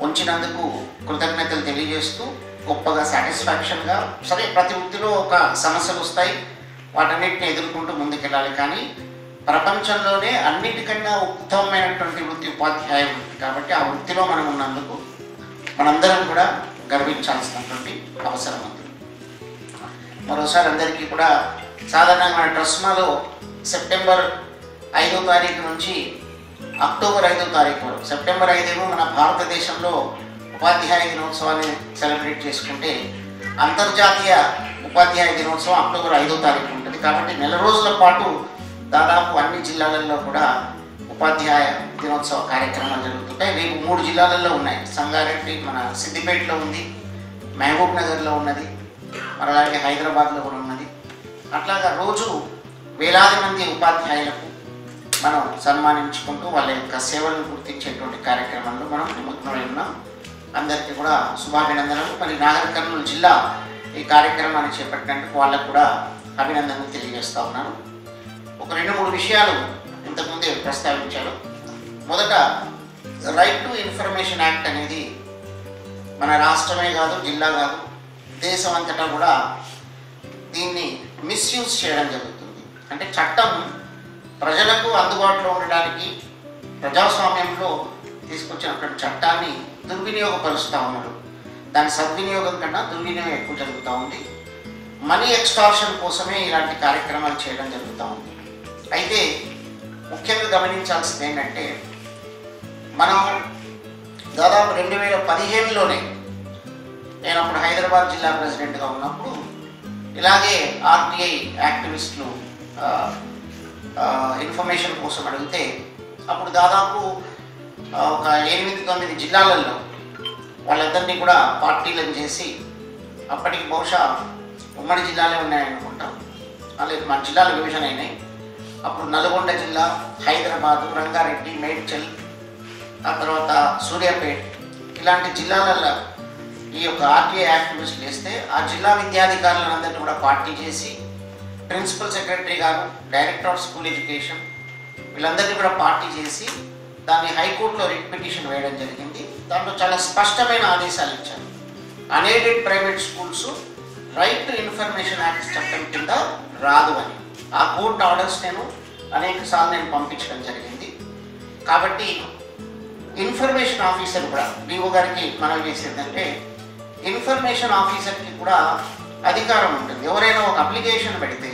ఉంచినందుకు కృతజ్ఞతలు తెలియజేస్తూ, గొప్పగా సాటిస్ఫాక్షన్గా, సరే ప్రతి వృత్తిలో ఒక సమస్యలు వస్తాయి, వాటన్నిటిని ఎదుర్కొంటూ ముందుకెళ్ళాలి. కానీ ప్రపంచంలోనే అన్నిటికన్నా ఉత్తమమైనటువంటి వృత్తి ఉపాధ్యాయ వృత్తి. కాబట్టి ఆ వృత్తిలో మనం ఉన్నందుకు మనందరం కూడా గర్వించాల్సినటువంటి అవసరం ఉంది. మరోసారి అందరికీ కూడా సాధారణంగా మన ట్రస్మాలో సెప్టెంబర్ 5వ తారీఖు నుంచి అక్టోబర్ 5వ తారీఖు వరకు, సెప్టెంబర్ 5 మన భారతదేశంలో ఉపాధ్యాయ దినోత్సవాన్ని సెలబ్రేట్ చేసుకుంటే, అంతర్జాతీయ ఉపాధ్యాయ దినోత్సవం అక్టోబర్ 5వ తారీఖు ఉంటుంది. కాబట్టి నెల రోజుల పాటు దాదాపు అన్ని జిల్లాలలో కూడా ఉపాధ్యాయ దినోత్సవ కార్యక్రమాలు జరుగుతుంటాయి. రేపు 3 జిల్లాలలో ఉన్నాయి. సంగారెడ్డి, మన సిద్దిపేటలో ఉంది, మహబూబ్ నగర్లో ఉన్నది, మరి అలాగే హైదరాబాద్లో కూడా ఉన్నది. అట్లాగా రోజు వేలాది మంది ఉపాధ్యాయులకు మనం సన్మానించుకుంటూ వాళ్ళ యొక్క సేవలను గుర్తించేటువంటి కార్యక్రమంలో మనం నిమగ్నమై ఉన్నాం. అందరికీ కూడా శుభాభినందనలు. మరి నాగర్ కర్నూలు జిల్లా ఈ కార్యక్రమాన్ని చేపట్టినందుకు వాళ్ళకు కూడా అభినందనలు తెలియజేస్తూ ఉన్నాను. ఒక 2-3 విషయాలు ఇంతకుముందే ప్రస్తావించారు. మొదట రైట్ టు ఇన్ఫర్మేషన్ యాక్ట్ అనేది మన రాష్ట్రమే కాదు, జిల్లా కాదు, దేశం అంతటా కూడా దీన్ని మిస్యూజ్ చేయడం జరుగుతుంది. అంటే చట్టం ప్రజలకు అందుబాటులో ఉండడానికి ప్రజాస్వామ్యంలో తీసుకొచ్చినటువంటి చట్టాన్ని దుర్వినియోగపరుస్తూ ఉన్నారు. దాని సద్వినియోగం కన్నా దుర్వినియోగం ఎక్కువ జరుగుతూ ఉంది. మనీ ఎక్స్టార్షన్ కోసమే ఇలాంటి కార్యక్రమాలు చేయడం జరుగుతూ ఉంది. అయితే ముఖ్యంగా గమనించాల్సింది ఏంటంటే, మనం దాదాపు 2015లోనే నేను అప్పుడు హైదరాబాద్ జిల్లా ప్రెసిడెంట్గా ఉన్నప్పుడు ఇలాగే ఆర్టీఐ యాక్టివిస్టులు ఇన్ఫర్మేషన్ కోసం అడిగితే అప్పుడు దాదాపు ఒక 8-9 జిల్లాలలో వాళ్ళందరినీ కూడా పార్టీలను చేసి, అప్పటికి బహుశా ఉమ్మడి జిల్లాలే ఉన్నాయనుకుంటాం, అలాగే మన జిల్లాలు విభజన అయినాయి. అప్పుడు నల్గొండ జిల్లా, హైదరాబాదు, రంగారెడ్డి, మేడ్చల్, ఆ తర్వాత సూర్యాపేట్ ఇలాంటి జిల్లాలలో ఈ యొక్క ఆర్టీఐ యాక్టివిస్టులు వేస్తే ఆ జిల్లా విద్యాధికారులందరినీ కూడా పార్టీ చేసి ప్రిన్సిపల్ సెక్రటరీ గారు, డైరెక్టర్ ఆఫ్ స్కూల్ ఎడ్యుకేషన్ వీళ్ళందరినీ కూడా పార్టీ చేసి దాన్ని హైకోర్టులో రిట్ పిటిషన్ వేయడం జరిగింది. దాంట్లో చాలా స్పష్టమైన ఆదేశాలు ఇచ్చారు. Unaided private schools right to information act చట్టం కింద రాదు అని. ఆ కోర్టు ఆర్డర్స్ అనేక సార్లు పంపించడం జరిగింది. కాబట్టి ఇన్ఫర్మేషన్ ఆఫీసర్ కూడా డిఓ గారికి మనం చేసేదంటే, ఇన్ఫర్మేషన్ ఆఫీసర్కి కూడా అధికారం ఉంటుంది. ఎవరైనా ఒక అప్లికేషన్ పెడితే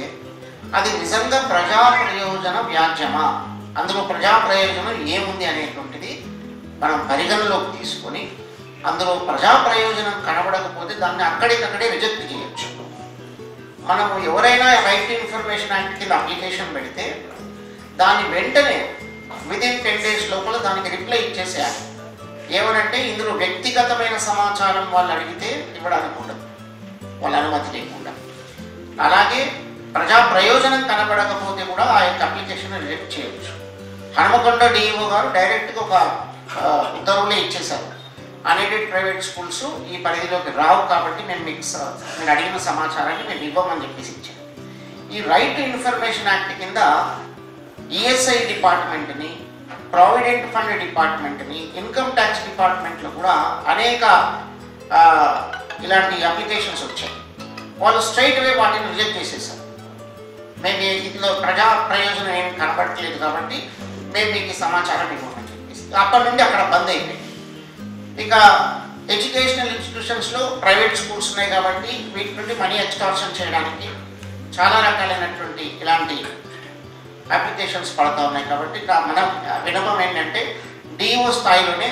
అది నిజంగా ప్రజా ప్రయోజన వ్యాజ్యమా, అందులో ప్రజా ప్రయోజనం ఏముంది అనేటువంటిది మనం పరిగణలోకి తీసుకొని అందులో ప్రజా ప్రయోజనం కనబడకపోతే దాన్ని అక్కడికక్కడే రిజెక్ట్ చేయొచ్చు. మనము ఎవరైనా రైట్ టు ఇన్ఫర్మేషన్ యాక్ట్ కింద అప్లికేషన్ పెడితే దాన్ని వెంటనే విదిన్ 10 days లోపల దానికి రిప్లై ఇచ్చేసేయాలి. ఏమనంటే ఇందులో వ్యక్తిగతమైన సమాచారం వాళ్ళు అడిగితే ఇవ్వడానికి ఉండదు, వాళ్ళ అనుమతి లేకుండా. అలాగే ప్రజా ప్రయోజనం కనబడకపోతే కూడా ఆ యొక్క అప్లికేషన్ రిజెక్ట్ చేయొచ్చు. హనుమకొండ డిఈఓ గారు డైరెక్ట్గా ఒక ఉత్తర్వులే ఇచ్చేశారు, అన్ఎయిడెడ్ ప్రైవేట్ స్కూల్స్ ఈ పరిధిలోకి రావు కాబట్టి మేము మీరు అడిగిన సమాచారాన్ని మేము ఇవ్వమని చెప్పేసి ఇచ్చారు. ఈ రైట్ టు ఇన్ఫర్మేషన్ యాక్ట్ కింద ఈఎస్ఐ డిపార్ట్మెంట్ని, ప్రావిడెంట్ ఫండ్ డిపార్ట్మెంట్ని, ఇన్కమ్ ట్యాక్స్ డిపార్ట్మెంట్లో కూడా అనేక ఇలాంటి అప్లికేషన్స్ వచ్చాయి. వాళ్ళు స్ట్రైట్ అవే వాటిని రిజెక్ట్ చేసేసారు. మేము ఇందులో ప్రజా ప్రయోజనం ఏమి కనబడట్లేదు కాబట్టి మేము మీకు సమాచారం ఇవ్వమని చెప్పేసి అప్పటి నుండి అక్కడ బంద్ అయిపోయింది. ఇక ఎడ్యుకేషనల్ ఇన్స్టిట్యూషన్స్లో ప్రైవేట్ స్కూల్స్ ఉన్నాయి కాబట్టి వీటి నుండి మనీ ఎక్స్టార్షన్ చేయడానికి చాలా రకాలైనటువంటి ఇలాంటి అప్లికేషన్స్ పడుతూ ఉన్నాయి. కాబట్టి మనం వినపం ఏంటంటే డిఓ స్థాయిలోనే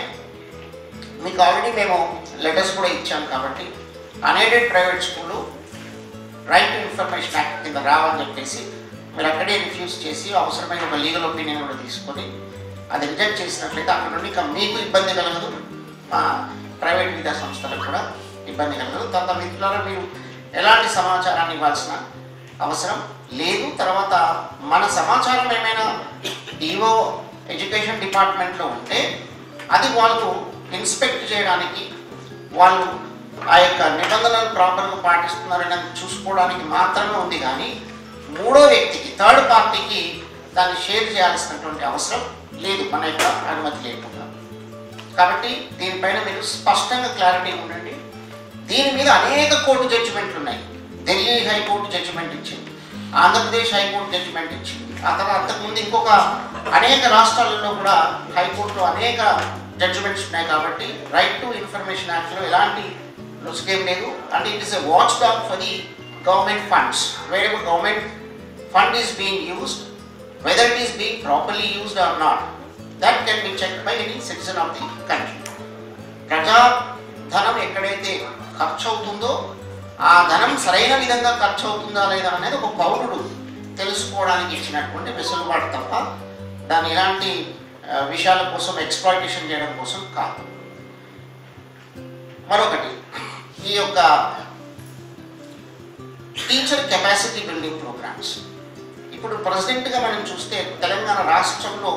మీకు ఆల్రెడీ మేము లెటర్స్ కూడా ఇచ్చాం కాబట్టి unaided private school right to information act కింద రావని చెప్పేసి మీరు అక్కడే రిఫ్యూజ్ చేసి అవసరమైన ఒక లీగల్ ఒపీనియన్ కూడా తీసుకొని అది రిజెక్ట్ చేసినట్లయితే అక్కడ నుండి ఇంకా మీకు ఇబ్బంది కలగదు, మా ప్రైవేట్ విద్యా సంస్థలకు కూడా ఇబ్బంది కలగదు. తర్వాత మిత్రులారా మీరు ఎలాంటి సమాచారాన్ని ఇవ్వాల్సిన అవసరం లేదు. తర్వాత మన సమాచారం ఏమైనా డిఓ ఎడ్యుకేషన్ డిపార్ట్మెంట్లో ఉంటే అది వాళ్ళు ఇన్స్పెక్ట్ చేయడానికి, వాళ్ళు ఆ యొక్క నిబంధనలు ప్రాపర్గా పాటిస్తున్నారని చూసుకోవడానికి మాత్రమే ఉంది. కానీ మూడో వ్యక్తికి, థర్డ్ పార్టీకి దాన్ని షేర్ చేయాల్సినటువంటి అవసరం లేదు మన యొక్క అనుమతి లేకుండా. కాబట్టి దీనిపైన మీరు స్పష్టంగా క్లారిటీ ఉండండి. దీని మీద అనేక కోర్టు జడ్జిమెంట్లు ఉన్నాయి. ఢిల్లీ హైకోర్టు జడ్జిమెంట్ ఇచ్చింది, ఆంధ్రప్రదేశ్ హైకోర్టు జడ్జిమెంట్ ఇచ్చింది. ఆ తర్వాత అంతకుముందు ఇంకొక అనేక రాష్ట్రాలలో కూడా హైకోర్టులో అనేక జడ్జిమెంట్స్ ఉన్నాయి. కాబట్టి రైట్ టు ఇన్ఫర్మేషన్ యాక్ట్లో ఎలాంటి లుస్కేం లేదు. And it is a watch dog for the government funds. Wear ever government fund is being used, whether it is being properly used or not, that can be checked by any citizen of the country. ప్రజా ధనం ఎక్కడైతే ఖర్చు అవుతుందో ఆ ధనం సరైన విధంగా ఖర్చు అవుతుందా లేదా అనేది ఒక పౌరుడు తెలుసుకోవడానికి ఇచ్చినటువంటి వెసులుబాటు తప్ప దాని ఎలాంటి విషయాల కోసం ఎక్స్ప్లాయిటేషన్ చేయడం కోసం కాదు. మరొకటి, ఈ యొక్క టీచర్ కెపాసిటీ బిల్డింగ్ ప్రోగ్రామ్స్ ఇప్పుడు ప్రెసిడెంట్గా మనం చూస్తే తెలంగాణ తెలంగాణ రాష్ట్రంలో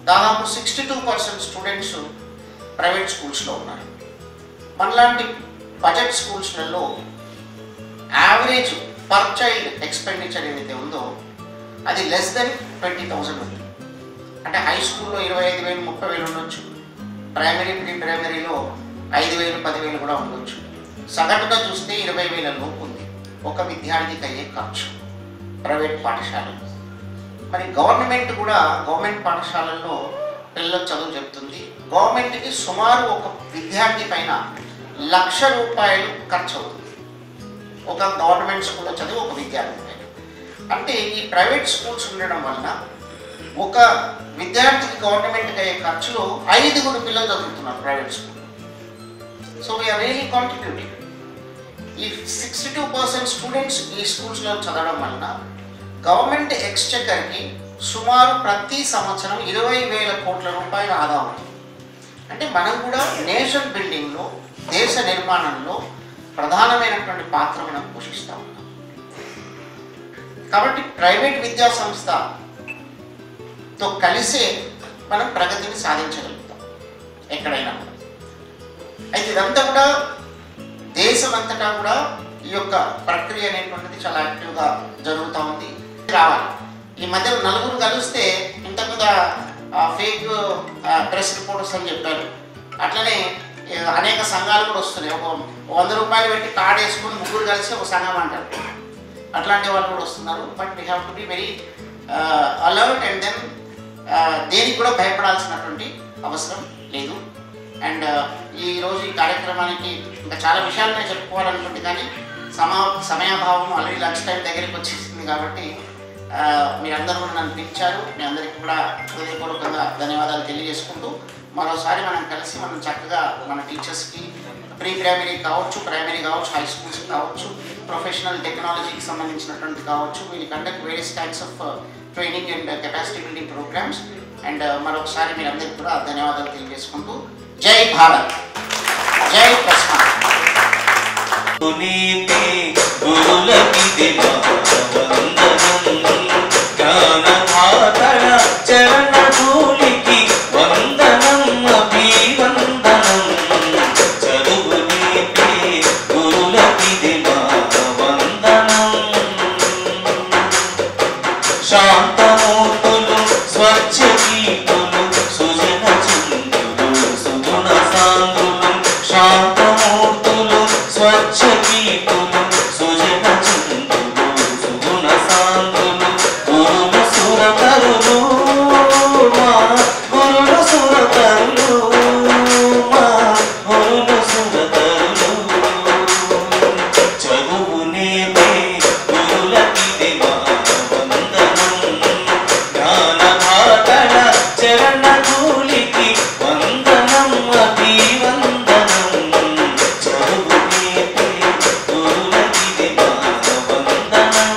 దాదాపు 62% స్టూడెంట్స్ ప్రైవేట్ స్కూల్స్లో ఉన్నారు. మనలాంటి బడ్జెట్ స్కూల్స్లలో యావరేజ్ పర్ చైల్డ్ ఎక్స్పెండిచర్ ఏదైతే ఉందో అది లెస్ దెన్ 20,000 ఉంది. అంటే హై స్కూల్లో 25,000 30,000 ఉండొచ్చు, ప్రైమరీ ప్రీ ప్రైమరీలో 5,000 10,000 కూడా ఉండొచ్చు. సగటుగా చూస్తే 20,000 లోపు ఉంది ఒక విద్యార్థికి అయ్యే ఖర్చు ప్రైవేట్ పాఠశాలలు. మరి గవర్నమెంట్ పాఠశాలల్లో పిల్లలకు చదువు చెప్తుంది. గవర్నమెంట్కి సుమారు ఒక విద్యార్థి పైన ₹1,00,000 ఖర్చు అవుతుంది ఒక గవర్నమెంట్ స్కూల్లో చదివి ఒక విద్యార్థి పైన. అంటే ఈ ప్రైవేట్ స్కూల్స్ ఉండడం వలన ఒక విద్యార్థికి గవర్నమెంట్కి అయ్యే ఖర్చులో 5 పిల్లలు చదువుతున్నారు private school. So we are really contributing. ఈ 62% స్టూడెంట్స్ ఈ స్కూల్స్లో చదవడం వలన గవర్నమెంట్ ఎక్స్చెకర్కి సుమారు ప్రతి సంవత్సరం 20,000 కోట్ల రూపాయల ఆదా అవుతుంది. అంటే మనం కూడా నేషన్ బిల్డింగ్లో, దేశ నిర్మాణంలో ప్రధానమైనటువంటి పాత్ర మనం పోషిస్తూ ఉన్నాం. కాబట్టి ప్రైవేట్ విద్యా సంస్థతో కలిసే మనం ప్రగతిని సాధించగలుగుతాం ఎక్కడైనా. అయితే ఇదంతా కూడా దేశమంతటా కూడా ఈ యొక్క ప్రక్రియ అనేటువంటిది చాలా యాక్టివ్గా జరుగుతూ ఉంది. రావాలి. ఈ మధ్య 4 కలిస్తే ఇంతకుముందు ఫేక్ ప్రెస్ రిపోర్టర్స్ అని చెప్పారు. అట్లనే అనేక సంఘాలు కూడా వస్తున్నాయి. ఒక ₹100 పెట్టి కార్డు వేసుకుని 3 కలిసి ఒక సంఘం అంటారు. అట్లాంటి వాళ్ళు కూడా వస్తున్నారు. But we have to be very alert and then దేనికి కూడా భయపడాల్సినటువంటి అవసరం లేదు. అండ్ ఈరోజు ఈ కార్యక్రమానికి ఇంకా చాలా విషయాలు నేను చెప్పుకోవాలనుకుంటే కానీ సమయాభావం ఆల్రెడీ లంచ్ టైం దగ్గరికి వచ్చేసింది. కాబట్టి మీరందరూ కూడా నన్ను పిలిచారు. మీ అందరికీ కూడా హృదయపూర్వకంగా ధన్యవాదాలు తెలియజేసుకుంటూ మరోసారి మనం కలిసి మనం చక్కగా మన టీచర్స్కి ప్రీ ప్రైమరీ కావచ్చు, ప్రైమరీ కావచ్చు, హై స్కూల్స్ కావచ్చు, ప్రొఫెషనల్ టెక్నాలజీకి సంబంధించినటువంటి కావచ్చు, వీళ్ళు conduct various types of training and capacity building programmes. And మరొకసారి మీరందరికీ కూడా ధన్యవాదాలు తెలియజేసుకుంటూ జై భారత్, జై ప్రశ్న. శాంతమూర్తులు స్వచ్ఛ గీతులు సుజన చుందులు సుగుణ సాంద్రులు. శాంతమూర్తులు స్వచ్ఛ గీతులు సుజన చుందులు సుగుణ సాంద్రులు. గురులు సురతరులు మా గురులు సురతరులు మా గురులు సురతరులు. చదువునే గురులకి మా చరణ ధూళికి వందనం అభివందనం. చదువునే గురులకి వందనం.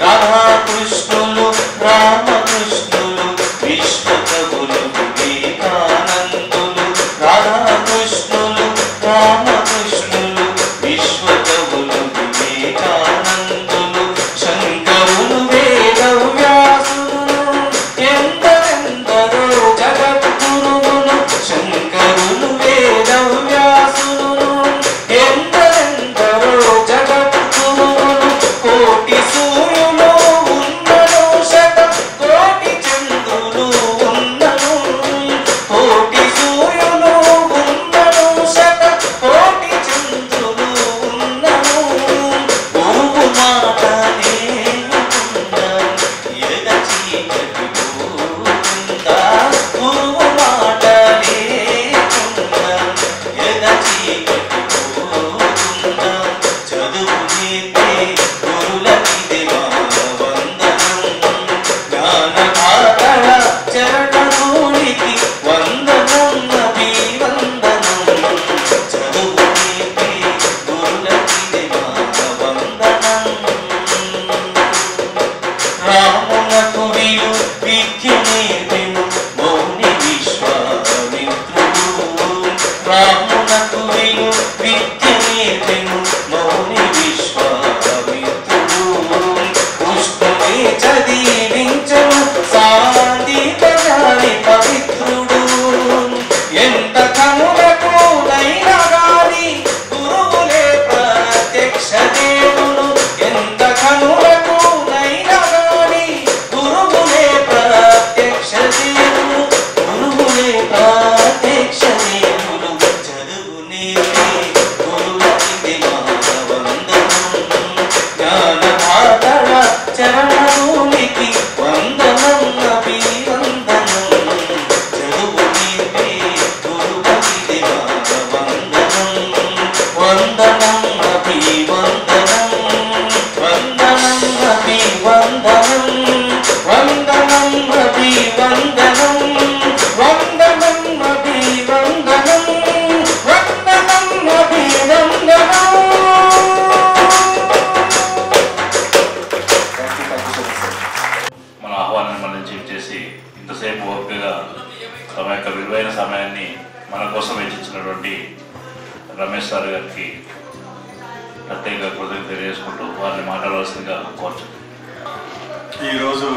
రాధాకృష్ణులు రామకృష్ణులు విశ్వకవులు వివేకానందులు. రాధాకృష్ణులు రామకృష్ణులు విశ్వకవులు వివేకానందులు. శంకరులు వేదవ్యాసులు ఎందరెందరో జగద్గురువులు. శంకరులు వేదవ్యాసులు ఎందరెందరో జగద్గురువులు. కోటి సూర్యులు వందనం వందనం అభివందనం వందనం అభివందనం వందనం అభివందనం. మన ఆహ్వానాన్ని మన్నించి చేసి ఇంతసేపు ఓపికగా తమ యొక్క విలువైన సమయాన్ని మన కోసం వెచ్చించినటువంటి రమేష్ సార్ గారికి ప్రత్యేక కృతజ్ఞతలు తెలియజేసుకుంటూ వారిని మాట్లాడవలసిందిగా కోరుచున్నాను. ఈరోజు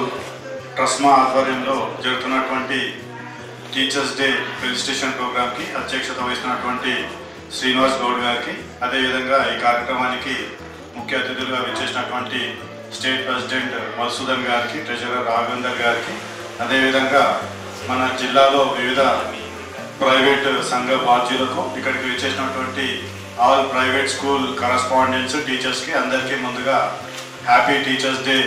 ట్రస్మా ఆధ్వర్యంలో జరుగుతున్నటువంటి టీచర్స్ డే ఫెలిసిటేషన్ ప్రోగ్రామ్కి అధ్యక్షత వహిస్తున్నటువంటి శ్రీనివాస్ గౌడ్ గారికి, అదేవిధంగా ఈ కార్యక్రమానికి ముఖ్య అతిథులుగా విచ్చేసినటువంటి స్టేట్ ప్రెసిడెంట్ మధుసూదన్ గారికి, ట్రెజరర్ రాఘవేందర్ గారికి, అదేవిధంగా మన జిల్లాలో వివిధ ప్రైవేట్ సంఘ బాధ్యులకు, ఇక్కడికి విచ్చేసినటువంటి ఆల్ ప్రైవేట్ స్కూల్ కరస్పాండెంట్స్ టీచర్స్కి అందరికీ ముందుగా హ్యాపీ టీచర్స్ డే.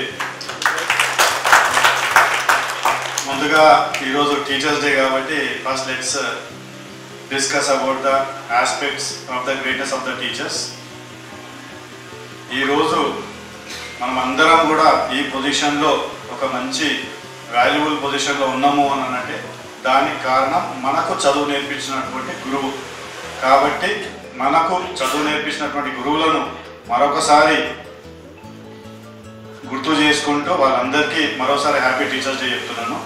ముందుగా ఈరోజు టీచర్స్ డే కాబట్టి first let's discuss about the aspects of the greatness of the teachers. ఈరోజు మనం అందరం కూడా ఈ పొజిషన్లో ఒక మంచి వాల్యుబుల్ పొజిషన్లో ఉన్నాము అని అంటే దానికి కారణం మనకు చదువు నేర్పించినటువంటి గురువు. కాబట్టి మనకు చదువు నేర్పించినటువంటి గురువులను మరొకసారి గుర్తు చేసుకుంటూ వాళ్ళందరికీ మరోసారి హ్యాపీ టీచర్స్ డే చెప్తున్నాను.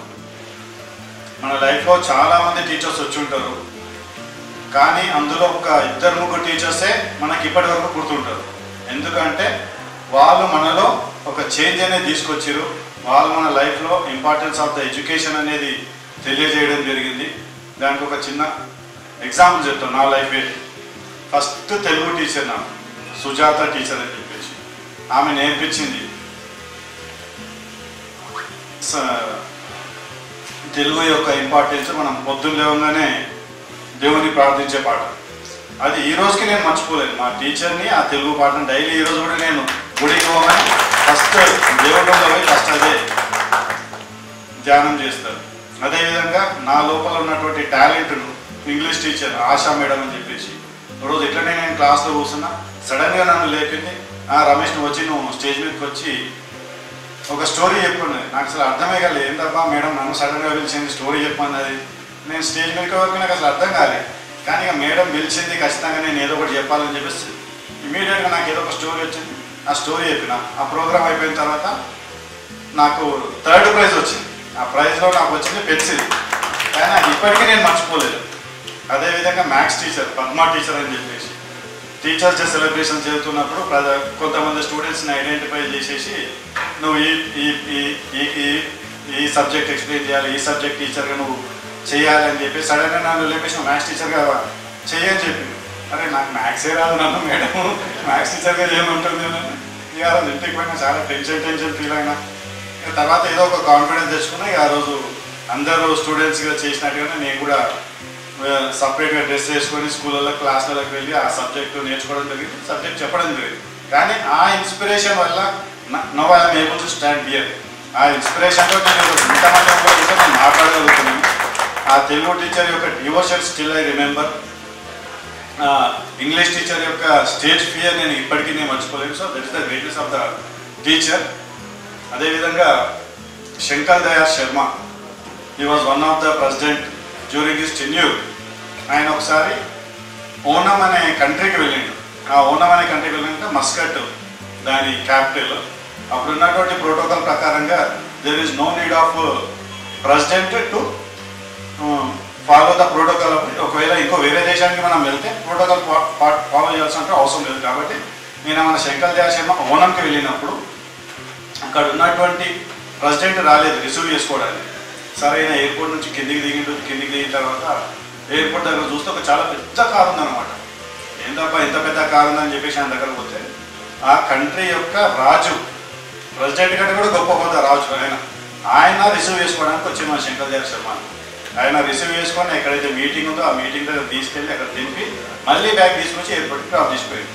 మన లైఫ్లో చాలామంది టీచర్స్ వచ్చి ఉంటారు, కానీ అందులో ఒక 2-3 టీచర్సే మనకి ఇప్పటి వరకు గుర్తుంటారు. ఎందుకంటే వాళ్ళు మనలో ఒక చేంజ్ అనేది తీసుకొచ్చారు. వాళ్ళు మన లైఫ్లో ఇంపార్టెన్స్ ఆఫ్ ద ఎడ్యుకేషన్ అనేది తెలియజేయడం జరిగింది. దానికి ఒక చిన్న ఎగ్జాంపుల్ చెప్తాను. నా లైఫ్ ఫస్ట్ తెలుగు టీచర్ నాకు సుజాత టీచర్ అని చెప్పేసి ఆమె నేర్పించింది తెలుగు యొక్క ఇంపార్టెన్స్. మనం పొద్దున్న లేవగానే దేవుని ప్రార్థించే పాట, అది ఈ రోజుకి నేను మర్చిపోలేదు. మా టీచర్ని ఆ తెలుగు పాటను డైలీ ఈరోజు కూడా నేను గుడికి పోగానే ఫస్ట్ దేవుడిలో పోయి ఫస్ట్ అదే ధ్యానం చేస్తారు. అదేవిధంగా నా లోపల ఉన్నటువంటి టాలెంట్ను ఇంగ్లీష్ టీచర్ ఆశా మేడం అని చెప్పేసి రోజు ఇట్లనే నేను క్లాస్లో కూర్చున్నా, సడన్గా నన్ను లేపింది, రమేష్ నువ్వు వచ్చి నువ్వు స్టేజ్ మీదకి వచ్చి ఒక స్టోరీ చెప్పుకున్నది. నాకు అసలు అర్థమే కాలేదు, ఏంటబ్బా మేడం నన్ను సడన్గా పిలిచింది స్టోరీ చెప్పన్నది. నేను స్టేజ్ మీదకి వరకు నాకు అసలు అర్థం కాలేదు. కానీ ఇక మేడం పిలిచింది, ఖచ్చితంగా నేను ఏదో ఒకటి చెప్పాలని చెప్పేసి ఇమీడియట్గా నాకు ఏదో ఒక స్టోరీ వచ్చింది. ఆ స్టోరీ చెప్పిన. ఆ ప్రోగ్రామ్ అయిపోయిన తర్వాత నాకు 3rd ప్రైజ్ వచ్చింది. ఆ ప్రైజ్లో నాకు వచ్చింది పెన్సిల్, కానీ అది ఇప్పటికీ నేను మర్చిపోలేదు. అదేవిధంగా మ్యాథ్స్ టీచర్ పద్మా టీచర్ అని చెప్పేసి టీచర్స్ డే సెలబ్రేషన్ చేస్తున్నప్పుడు కొంతమంది స్టూడెంట్స్ని ఐడెంటిఫై చేసేసి నువ్వు ఈ సబ్జెక్ట్ ఎక్స్ప్లెయిన్ చేయాలి, ఈ సబ్జెక్ట్ టీచర్గా నువ్వు చేయాలని చెప్పి సడన్గా నన్ను లేపేసి మ్యాథ్స్ టీచర్గా చేయని చెప్పి, అరే నాకు మ్యాథ్సే రాదు, నన్ను మేడం మ్యాథ్స్ టీచర్గా చేయమంటుంది. ఇక రోజు ఇంటికి పోయినా చాలా టెన్షన్ ఫీల్ అయినా. తర్వాత ఏదో ఒక కాన్ఫిడెన్స్ తెచ్చుకున్నా. ఇక ఆ రోజు అందరూ స్టూడెంట్స్గా చేసినట్టుగానే నేను కూడా సపరేట్గా డ్రెస్ వేసుకొని స్కూళ్ళలో క్లాసులలోకి వెళ్ళి ఆ సబ్జెక్టు నేర్చుకోవడం జరిగింది, సబ్జెక్ట్ చెప్పడం జరిగింది. కానీ ఆ ఇన్స్పిరేషన్ వల్ల now I'm able to stand here. ఆ ఇన్స్పిరేషన్తో నేను ఇంతమంది కూడా నేను మాట్లాడగలుగుతున్నాను. ఆ తెలుగు టీచర్ యొక్క devotion still I remember. English teacher యొక్క స్టేజ్ ఫియర్ నేను ఇప్పటికీ నేను మర్చిపోలేను. So that is the greatness of the teacher. అదేవిధంగా Shankar Dayal Sharma, he was one of the president during his tenure. ఆయన ఒకసారి ఓనం అనే కంట్రీకి వెళ్ళిండు. ఆ ఓనం అనే కంట్రీకి వెళ్ళినాక మస్కట్ దాని క్యాపిటల్. అప్పుడు ఉన్నటువంటి ప్రోటోకాల్ ప్రకారంగా there is no need of president to follow the protocol. ఒకవేళ ఇంకో వేరే దేశానికి మనం వెళ్తే ప్రోటోకాల్ ఫాలో చేయాల్సిన అవసరం లేదు. కాబట్టి నేను మన శంకర్ దయాళ్ శర్మ ఓనంకి వెళ్ళినప్పుడు అక్కడ ఉన్నటువంటి ప్రెసిడెంట్ రాలేదు రిసీవ్ చేసుకోవడానికి. సరే ఆయన ఎయిర్పోర్ట్ నుంచి కిందికి దిగిన తర్వాత ఎయిర్పోర్ట్ దగ్గర చూస్తే ఒక చాలా పెద్ద కారు ఉందన్నమాట. ఏంటబ్బా ఇంత పెద్ద కారు ఉందని చెప్పేసి ఆయన దగ్గర పోతే ఆ కంట్రీ యొక్క రాజు, ప్రెసిడెంట్ కంటే కూడా గొప్ప హోదా రాజు ఆయన రిసీవ్ చేసుకోవడానికి వచ్చి మన శంకర్ దయాళ్ శర్మ. ఆయన రిసీవ్ చేసుకొని ఎక్కడైతే మీటింగ్ ఉందో ఆ మీటింగ్ దగ్గర తీసుకెళ్ళి అక్కడ దింపి మళ్ళీ బ్యాగ్ తీసుకొచ్చి ఎయిర్పోర్ట్కి డ్రాప్ తీసుకుపోయింది.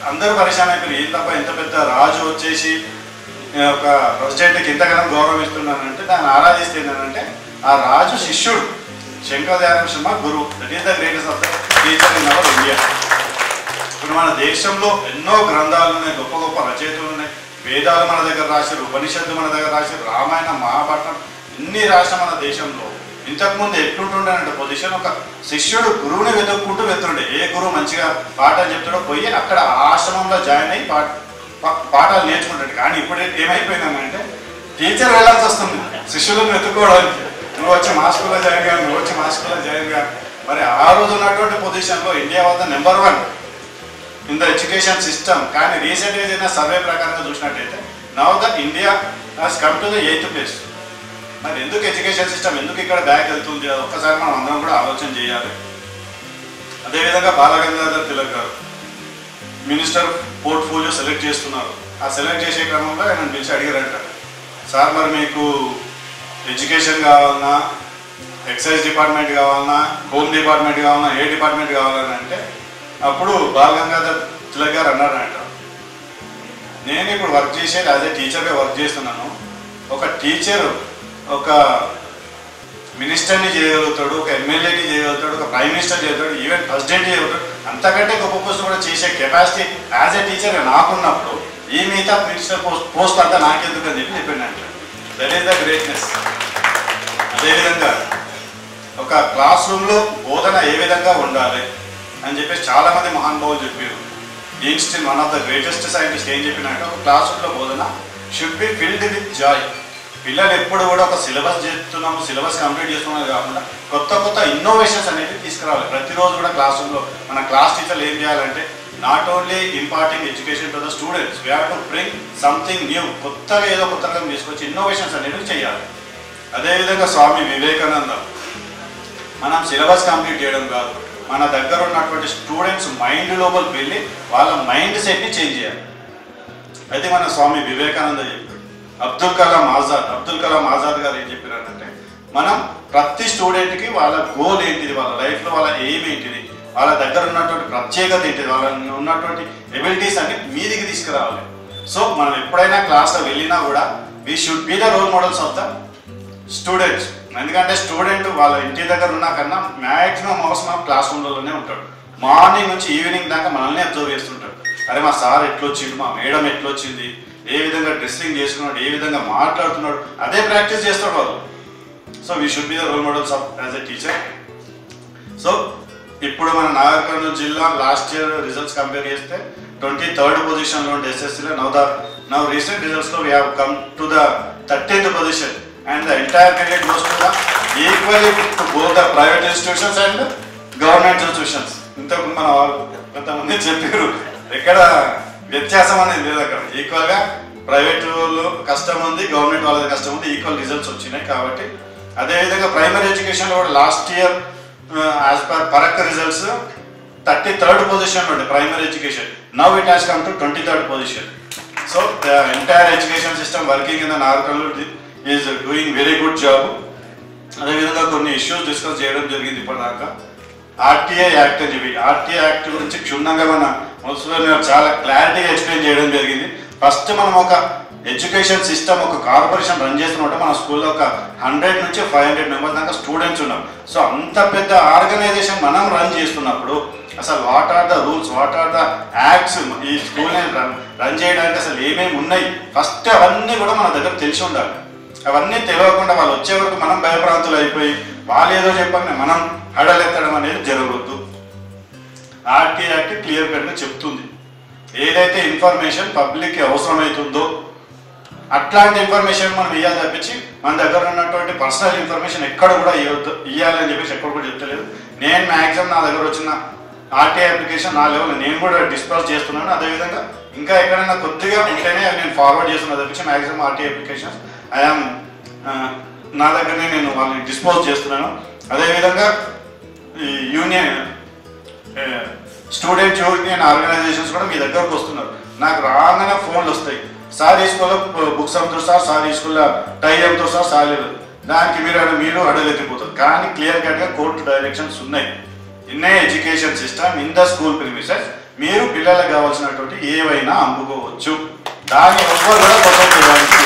అందరూ పరిశాన్ అయిపోయి ఏంటబ్బా ఇంత పెద్ద రాజు వచ్చేసి ఒక ప్రెసిడెంట్కి ఇంతగానో గౌరవం ఇస్తున్నానంటే దాన్ని ఆరాధిస్తే ఏంటంటే ఆ రాజు శిష్యుడు శంకర్ దయాళ్ శర్మ గురువు. That is the greatest of the teacher in our India. ఇప్పుడు మన దేశంలో ఎన్నో గ్రంథాలు ఉన్నాయి, గొప్ప గొప్ప రచయితలు ఉన్నాయి, వేదాలు మన దగ్గర రాశారు, ఉపనిషత్తు మన దగ్గర రాశారు, రామాయణం మహాభారతం ఇన్ని రాసిన మన దేశంలో ఇంతకుముందు ఎట్లుంటుండే పొజిషన్, ఒక శిష్యుడు గురువుని వెతుక్కుంటూ వెళ్తుండే. ఏ గురువు మంచిగా పాఠాలు చెప్తాడో పోయి అక్కడ ఆశ్రమంలో జాయిన్ అయ్యి పాఠాలు నేర్చుకుంటాడు. కానీ ఇప్పుడు ఏమైపోయిందంటే టీచర్ వెళ్ళాల్సి వస్తుంది శిష్యులను వెతుక్కోవడానికి. నువ్వు వచ్చి మా స్కూల్లో జాయిన్ గా, నువ్వు వచ్చి మా స్కూల్లో జాయిన్ గా. మరి ఆ రోజు ఉన్నటువంటి పొజిషన్లో ఇండియా వద్ద number 1 in the education system. కానీ రీసెంట్గా జరిగిన సర్వే ప్రకారంగా చూసినట్టయితే now the India has come to the 8th place. మరి ఎందుకు ఎడ్యుకేషన్ సిస్టమ్ ఎందుకు ఇక్కడ బ్యాక్ వెళ్తుంది, అది ఒక్కసారి మనం అందరం కూడా ఆలోచన చేయాలి. అదేవిధంగా బాలగంగాధర్ తిలక్ గారు మినిస్టర్ పోర్ట్ఫోలియో సెలెక్ట్ చేస్తున్నారు. ఆ సెలెక్ట్ చేసే క్రమంలో ఆయన పిలిచి అడిగారంట, సార్ మరి మీకు ఎడ్యుకేషన్ కావాలన్నా, ఎక్సైజ్ డిపార్ట్మెంట్ కావాలన్నా, హోమ్ డిపార్ట్మెంట్ కావాలన్నా, ఏ డిపార్ట్మెంట్ కావాలని అంటే అప్పుడు బాలగంగాధర్ తిలక్ గారు అన్నారంట, నేను ఇప్పుడు వర్క్ చేసేది యాజ్ ఏ టీచర్గా వర్క్ చేస్తున్నాను. ఒక టీచర్ ఒక మినిస్టర్ని చేయగలుగుతాడు, ఒక ఎమ్మెల్యేని చేయగలుగుతాడు, ఒక ప్రైమ్ మినిస్టర్ చేయగలుగుతాడు, ఈవెన్ ప్రెసిడెంట్ చేయగలుగుతాడు. అంతకంటే గొప్ప పోస్ట్ కూడా చేసే కెపాసిటీ యాజ్ ఏ టీచర్గా నాకున్నప్పుడు ఈ మిగతా మినిస్టర్ పోస్ట్ అంతా నాకెందుకు అని చెప్పినట్టు. That is the greatness. అదేవిధంగా ఒక క్లాస్ రూమ్లో బోధన ఏ విధంగా ఉండాలి అని చెప్పేసి చాలామంది మహానుభావులు చెప్పారు. Einstein one of the greatest scientist ఏం చెప్పినట్టు ఒక క్లాస్ రూమ్లో బోధన should be filled with Joy. పిల్లలు ఎప్పుడు కూడా ఒక సిలబస్ చేస్తున్నాము, సిలబస్ కంప్లీట్ చేస్తున్నాము కాకుండా కొత్త కొత్త ఇన్నోవేషన్స్ అనేవి తీసుకురావాలి. ప్రతిరోజు కూడా క్లాస్ రూమ్లో మన క్లాస్ టీచర్లు ఏం చేయాలంటే not only imparting education to the students, we have to bring something new, కొత్తగా ఏదో కొత్తగా తీసుకొచ్చి ఇన్నోవేషన్స్ అనేవి చేయాలి. అదేవిధంగా స్వామి వివేకానంద మనం సిలబస్ కంప్లీట్ చేయడం కాదు, మన దగ్గర ఉన్నటువంటి స్టూడెంట్స్ మైండ్ లోపల వెళ్ళి వాళ్ళ మైండ్ సెట్ని చేంజ్ చేయాలి. అయితే మన స్వామి వివేకానంద చెప్పాడు. అబ్దుల్ కలాం ఆజాద్ గారు ఏం చెప్పారంటే మనం ప్రతి స్టూడెంట్కి వాళ్ళ గోల్ ఏంటిది, వాళ్ళ లైఫ్లో వాళ్ళ ఎయిమ్ ఏంటిది, వాళ్ళ దగ్గర ఉన్నటువంటి ప్రత్యేకత ఏంటిది, వాళ్ళ ఉన్నటువంటి ఎబిలిటీస్ అన్ని మీదికి తీసుకురావాలి. సో మనం ఎప్పుడైనా క్లాస్లో వెళ్ళినా కూడా we should be the role models of the students. ఎందుకంటే స్టూడెంట్ వాళ్ళ ఇంటి దగ్గర ఉన్నా కన్నా మ్యాక్సిమం అవర్స్ మనం క్లాస్ రూమ్లలోనే ఉంటాడు. మార్నింగ్ నుంచి ఈవినింగ్ దాకా మనల్ని అబ్జర్వ్ చేస్తుంటాడు. అరే మా సార్ ఎట్లొచ్చిండు, మా మేడం ఎట్లొచ్చింది, ఏ విధంగా డ్రెస్సింగ్ చేసుకున్నాడు, ఏ విధంగా మాట్లాడుతున్నాడు, అదే ప్రాక్టీస్ చేస్తాడు వాళ్ళు. So we should be the role models of as a teacher. So ఇప్పుడు మన నాగర్ జిల్లా లాస్ట్ ఇయర్ రిజల్ట్స్ కంపేర్ చేస్తే 23rd పొజిషన్లో ఉండే ఎస్ఎస్సీలో నౌ రీసెంట్ రిజల్ట్స్లో we have come to the 13th position and the entire credit goes to the equally to both the private institutions and government institutions. ఇంతకు మన కొంతమంది చెప్పారు ఎక్కడ వ్యత్యాసం అనేది లేదు, అక్కడ ఈక్వల్గా ప్రైవేట్ వాళ్ళు కష్టం ఉంది, గవర్నమెంట్ వాళ్ళది కష్టం ఉంది, ఈక్వల్ రిజల్ట్స్ వచ్చినాయి. కాబట్టి అదేవిధంగా ప్రైమరీ ఎడ్యుకేషన్లో కూడా last year as per PARAKH results 33rd position ఉండే primary education. Now it has come to 23rd position. So the entire education system working in the Nagar is doing very good job. అదేవిధంగా కొన్ని issues discuss చేయడం జరిగింది ఇప్పటిదాకా. RTI act అని చెప్పి RTI act గురించి క్షుణ్ణంగా మన మున్సిపల్ చాలా క్లారిటీగా ఎక్స్ప్లెయిన్ చేయడం జరిగింది. ఫస్ట్ మనం ఒక ఎడ్యుకేషన్ సిస్టమ్ ఒక కార్పొరేషన్ రన్ చేస్తున్నట్టు మన స్కూల్లో ఒక 100 నుంచి 500 మెంబర్స్ దాకా స్టూడెంట్స్ ఉన్నాం. సో అంత పెద్ద ఆర్గనైజేషన్ మనం రన్ చేస్తున్నప్పుడు అసలు what are the rules, what are the acts, ఈ స్కూల్ని రన్ చేయడానికి అసలు ఏమేమి ఉన్నాయి, ఫస్ట్ అవన్నీ కూడా మన దగ్గర తెలిసి ఉండాలి. అవన్నీ తెలియకుండా వాళ్ళు వచ్చే వరకు మనం భయప్రాంతులు అయిపోయి వాళ్ళు ఏదో చెప్పని మనం హడలెత్తడం అనేది జరగవద్దు. ఆర్టీ యాక్ట్ క్లియర్ కట్గా చెప్తుంది ఏదైతే ఇన్ఫర్మేషన్ పబ్లిక్కి అవసరమవుతుందో అట్లాంటి ఇన్ఫర్మేషన్ మనం ఇవ్వాలి తప్పించి మన దగ్గర ఉన్నటువంటి పర్సనల్ ఇన్ఫర్మేషన్ ఎక్కడ కూడా ఇవ్వాలని చెప్పేసి ఎక్కడ కూడా చెప్తలేదు. నేను మ్యాక్సిమం నా దగ్గర వచ్చిన ఆర్టీఐ అప్లికేషన్ నా లెవెల్ నేను కూడా డిస్పర్స్ చేస్తున్నాను. అదేవిధంగా ఇంకా ఎక్కడైనా కొద్దిగా ఉంటేనే నేను ఫార్వర్డ్ చేస్తున్నా తప్పించి మ్యాక్సిమం ఆర్టీఐ అప్లికేషన్స్ ఐఎమ్ నా దగ్గరనే నేను వాళ్ళని డిస్పోజ్ చేస్తున్నాను. అదేవిధంగా ఈ యూనియన్ స్టూడెంట్ యూనియన్ ఆర్గనైజేషన్స్ కూడా మీ దగ్గరకు వస్తున్నారు. నాకు రాగానే ఫోన్లు వస్తాయి, సార్ ఈ స్కూల్లో బుక్స్ అమ్ముతారు సార్ ఈ స్కూల్లో టై అమ్ముతారు సార్ లేదు, దానికి మీరు అడగెత్తిపోతారు. కానీ క్లియర్ కట్గా కోర్టు డైరెక్షన్స్ ఉన్నాయి. In a education system in the school premises మీరు పిల్లలకు కావాల్సినటువంటి ఏవైనా అమ్ముకోవచ్చు. దాన్ని ఎవ్వరు కూడా ప్రొటెక్ట్ చేయడానికి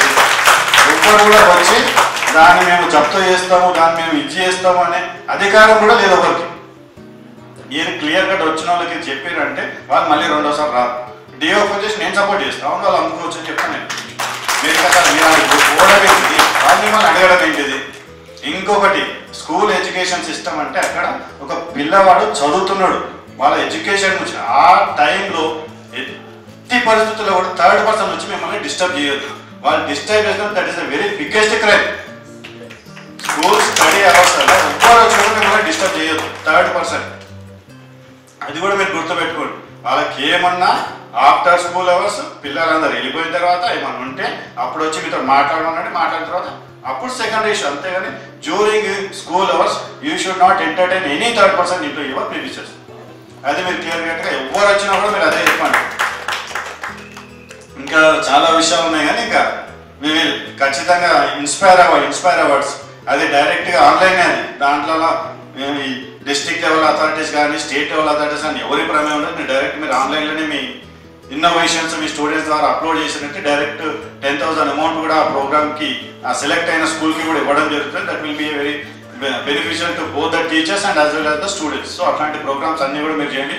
ఎవ్వరు కూడా వచ్చి దాన్ని మేము జప్తు చేస్తాము, దాన్ని మేము ఇది చేస్తాము అనే అధికారం కూడా లేదు ఎవరికి. మీరు క్లియర్ కట్ వచ్చిన వాళ్ళకి చెప్పారంటే వాళ్ళు మళ్ళీ రెండోసారి రారు. డిఓ ఫోన్ చేసి నేను సపోర్ట్ చేస్తాను, అవును వాళ్ళు అమ్ముకోవచ్చు అని చెప్తాను నేను. మీరు కదా మీరు ఓడడం ఏంటిది, వాళ్ళు మిమ్మల్ని అడగడం ఏంటిది. ఇంకొకటి స్కూల్ ఎడ్యుకేషన్ సిస్టమ్ అంటే అక్కడ ఒక పిల్లవాడు చదువుతున్నాడు, వాళ్ళ ఎడ్యుకేషన్ గురించి ఆ టైంలో ఎట్టి పరిస్థితుల్లో కూడా థర్డ్ పర్సన్ వచ్చి మిమ్మల్ని డిస్టర్బ్ చేయొద్దు. వాళ్ళు డిస్టర్బ్ చేసిన that is the very biggest crime. School study hours అలా ఎవ్వరు వచ్చి కూడా మిమ్మల్ని డిస్టర్బ్ చేయొద్దు థర్డ్ పర్సన్. అది కూడా మీరు గుర్తుపెట్టుకోండి. వాళ్ళకి ఏమన్నా ఆఫ్టర్ స్కూల్ అవర్స్ పిల్లలందరూ వెళ్ళిపోయిన తర్వాత ఏమన్నా ఉంటే అప్పుడు వచ్చి మీతో మాట్లాడమనండి, మాట్లాడిన తర్వాత అప్పుడు సెకండ్ ఇష్యూ. అంతేగాని during school hours you should not entertain any third person into your premises. అది మీరు క్లియర్ కట్గా ఎవరు వచ్చినా కూడా మీరు అదే చెప్పండి. ఇంకా చాలా విషయాలు ఉన్నాయి కానీ ఇంకా వి విల్ ఖచ్చితంగా ఇన్స్పైర్ అవార్డ్స్ అది డైరెక్ట్గా ఆన్లైన్. అది దాంట్లో డిస్ట్రిక్ట్ లెవెల్ అథారిటీస్ కానీ స్టేట్ లెవెల్ అథారిటీస్ కానీ ఎవరి ప్రమేయం ఉండదు. మీరు డైరెక్ట్ మీరు ఆన్లైన్లోనే మీ ఇన్నోవేషన్స్ మీ స్టూడెంట్స్ ద్వారా అప్లోడ్ చేసినట్టు డైరెక్ట్ 10,000 అమౌంట్ కూడా ఆ ప్రోగ్రామ్కి ఆ సెలెక్ట్ అయిన స్కూల్కి కూడా ఇవ్వడం జరుగుతుంది. That will be very beneficial to both the teachers and as well as the students. So అట్లాంటి ప్రోగ్రామ్స్ అన్నీ కూడా మీరు చేయండి.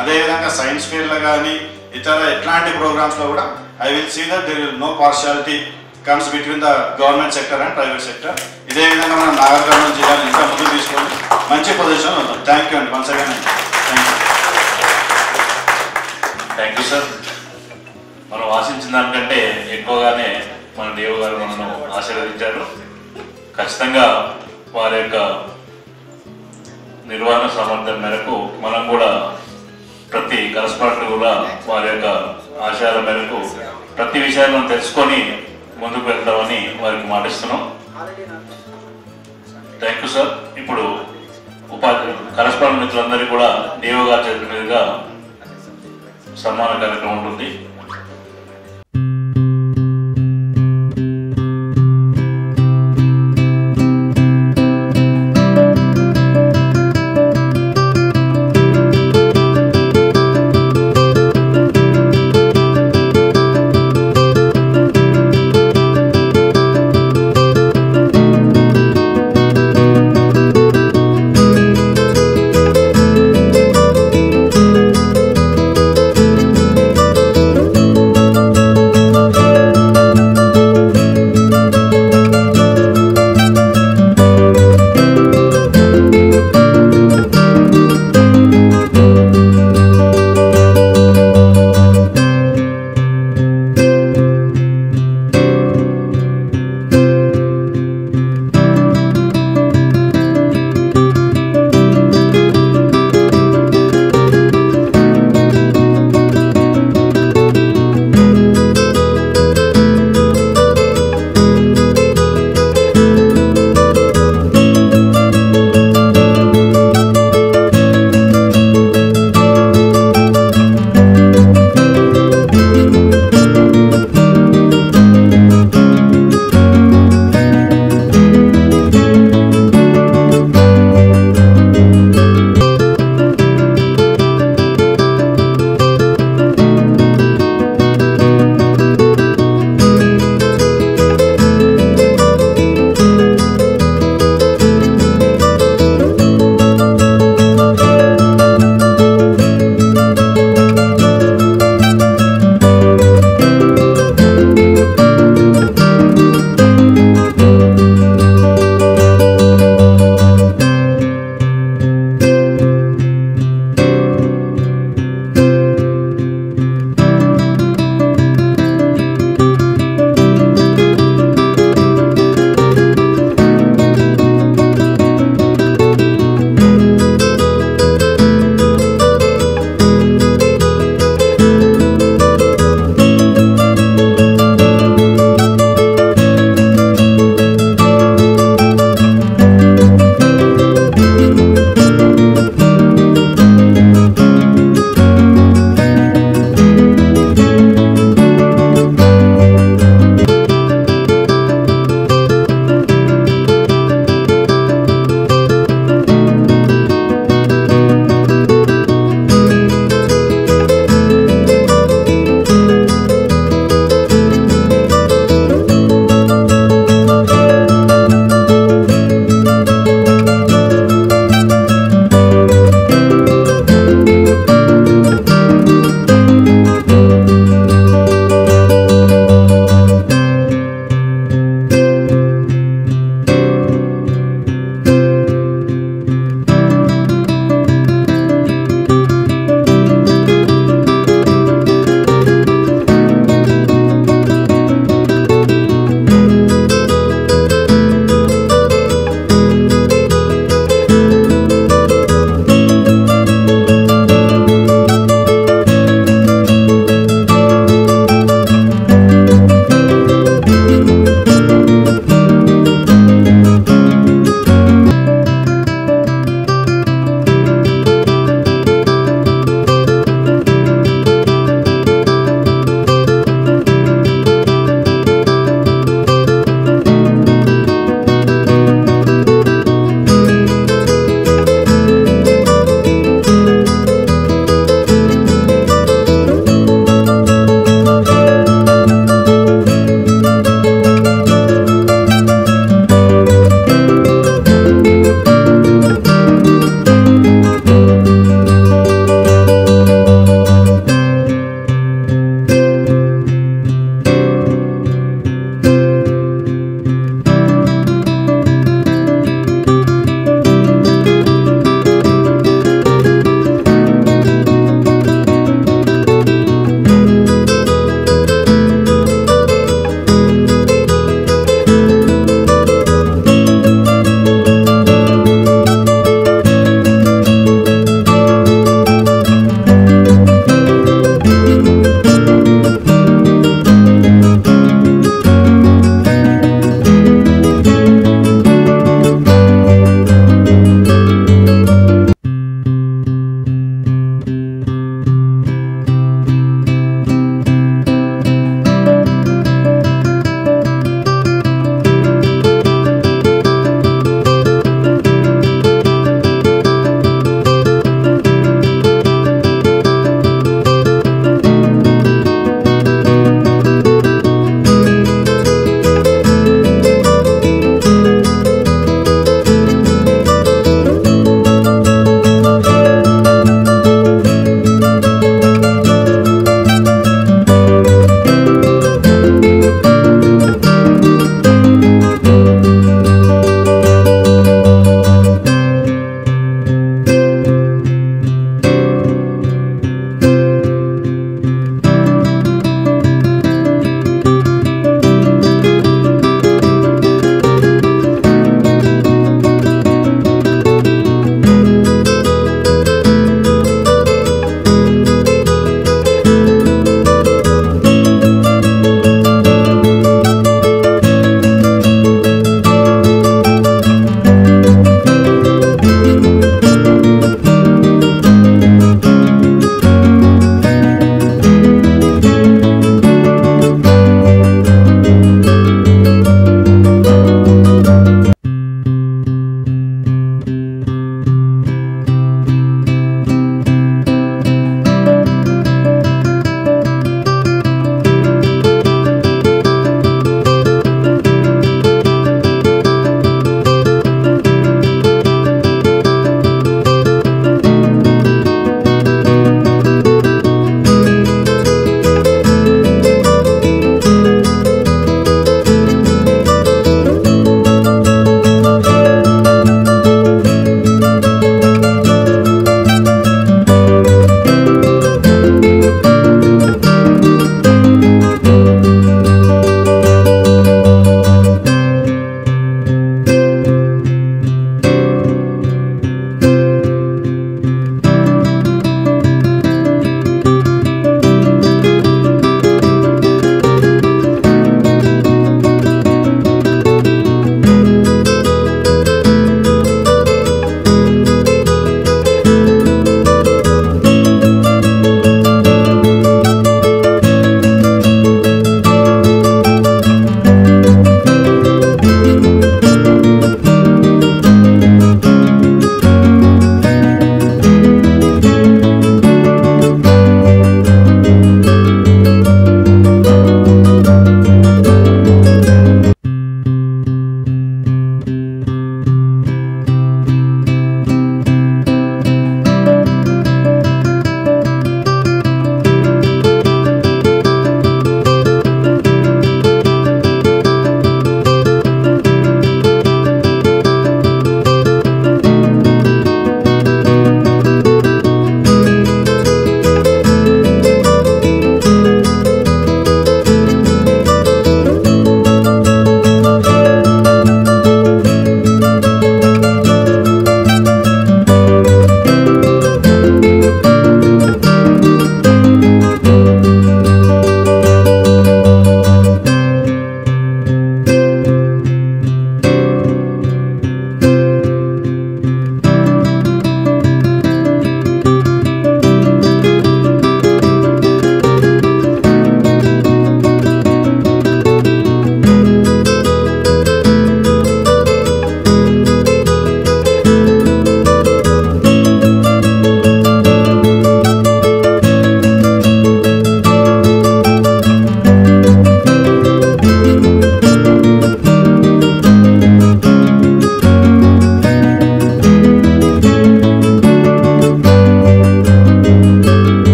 అదేవిధంగా సైన్స్ ఫేర్లో కానీ ఇతర ఎట్లాంటి ప్రోగ్రామ్స్లో కూడా I will see that there will no partiality comes between the government sector and private sector. ఇదే విధంగా మనం నాగర్ కర్నూలు జిల్లాను ఇంకా ముందుకు తీసుకొని మంచి పొజిషన్లో ఉంటాం. థ్యాంక్ యూ అండి once again. Thank you sir. మనం ఆశించిన దానికంటే ఎక్కువగానే మన దేవు గారు మనను ఆశీర్వదించారు. ఖచ్చితంగా వారి యొక్క నిర్వహణ సామర్థ్యం మేరకు మనం కూడా ప్రతి కరస్పాండెంట్ కూడా వారి యొక్క ఆశయాల మేరకు ప్రతి విషయాలను తెలుసుకొని ముందుకు వెళ్తామని వారికి మాటిస్తున్నాం. Thank you sir. ఇప్పుడు కరస్పాండెంట్ మిత్రులందరికీ కూడా దేవు గారి చేతుల మీదుగా సన్మాన కార్యక్రమం ఉంటుంది.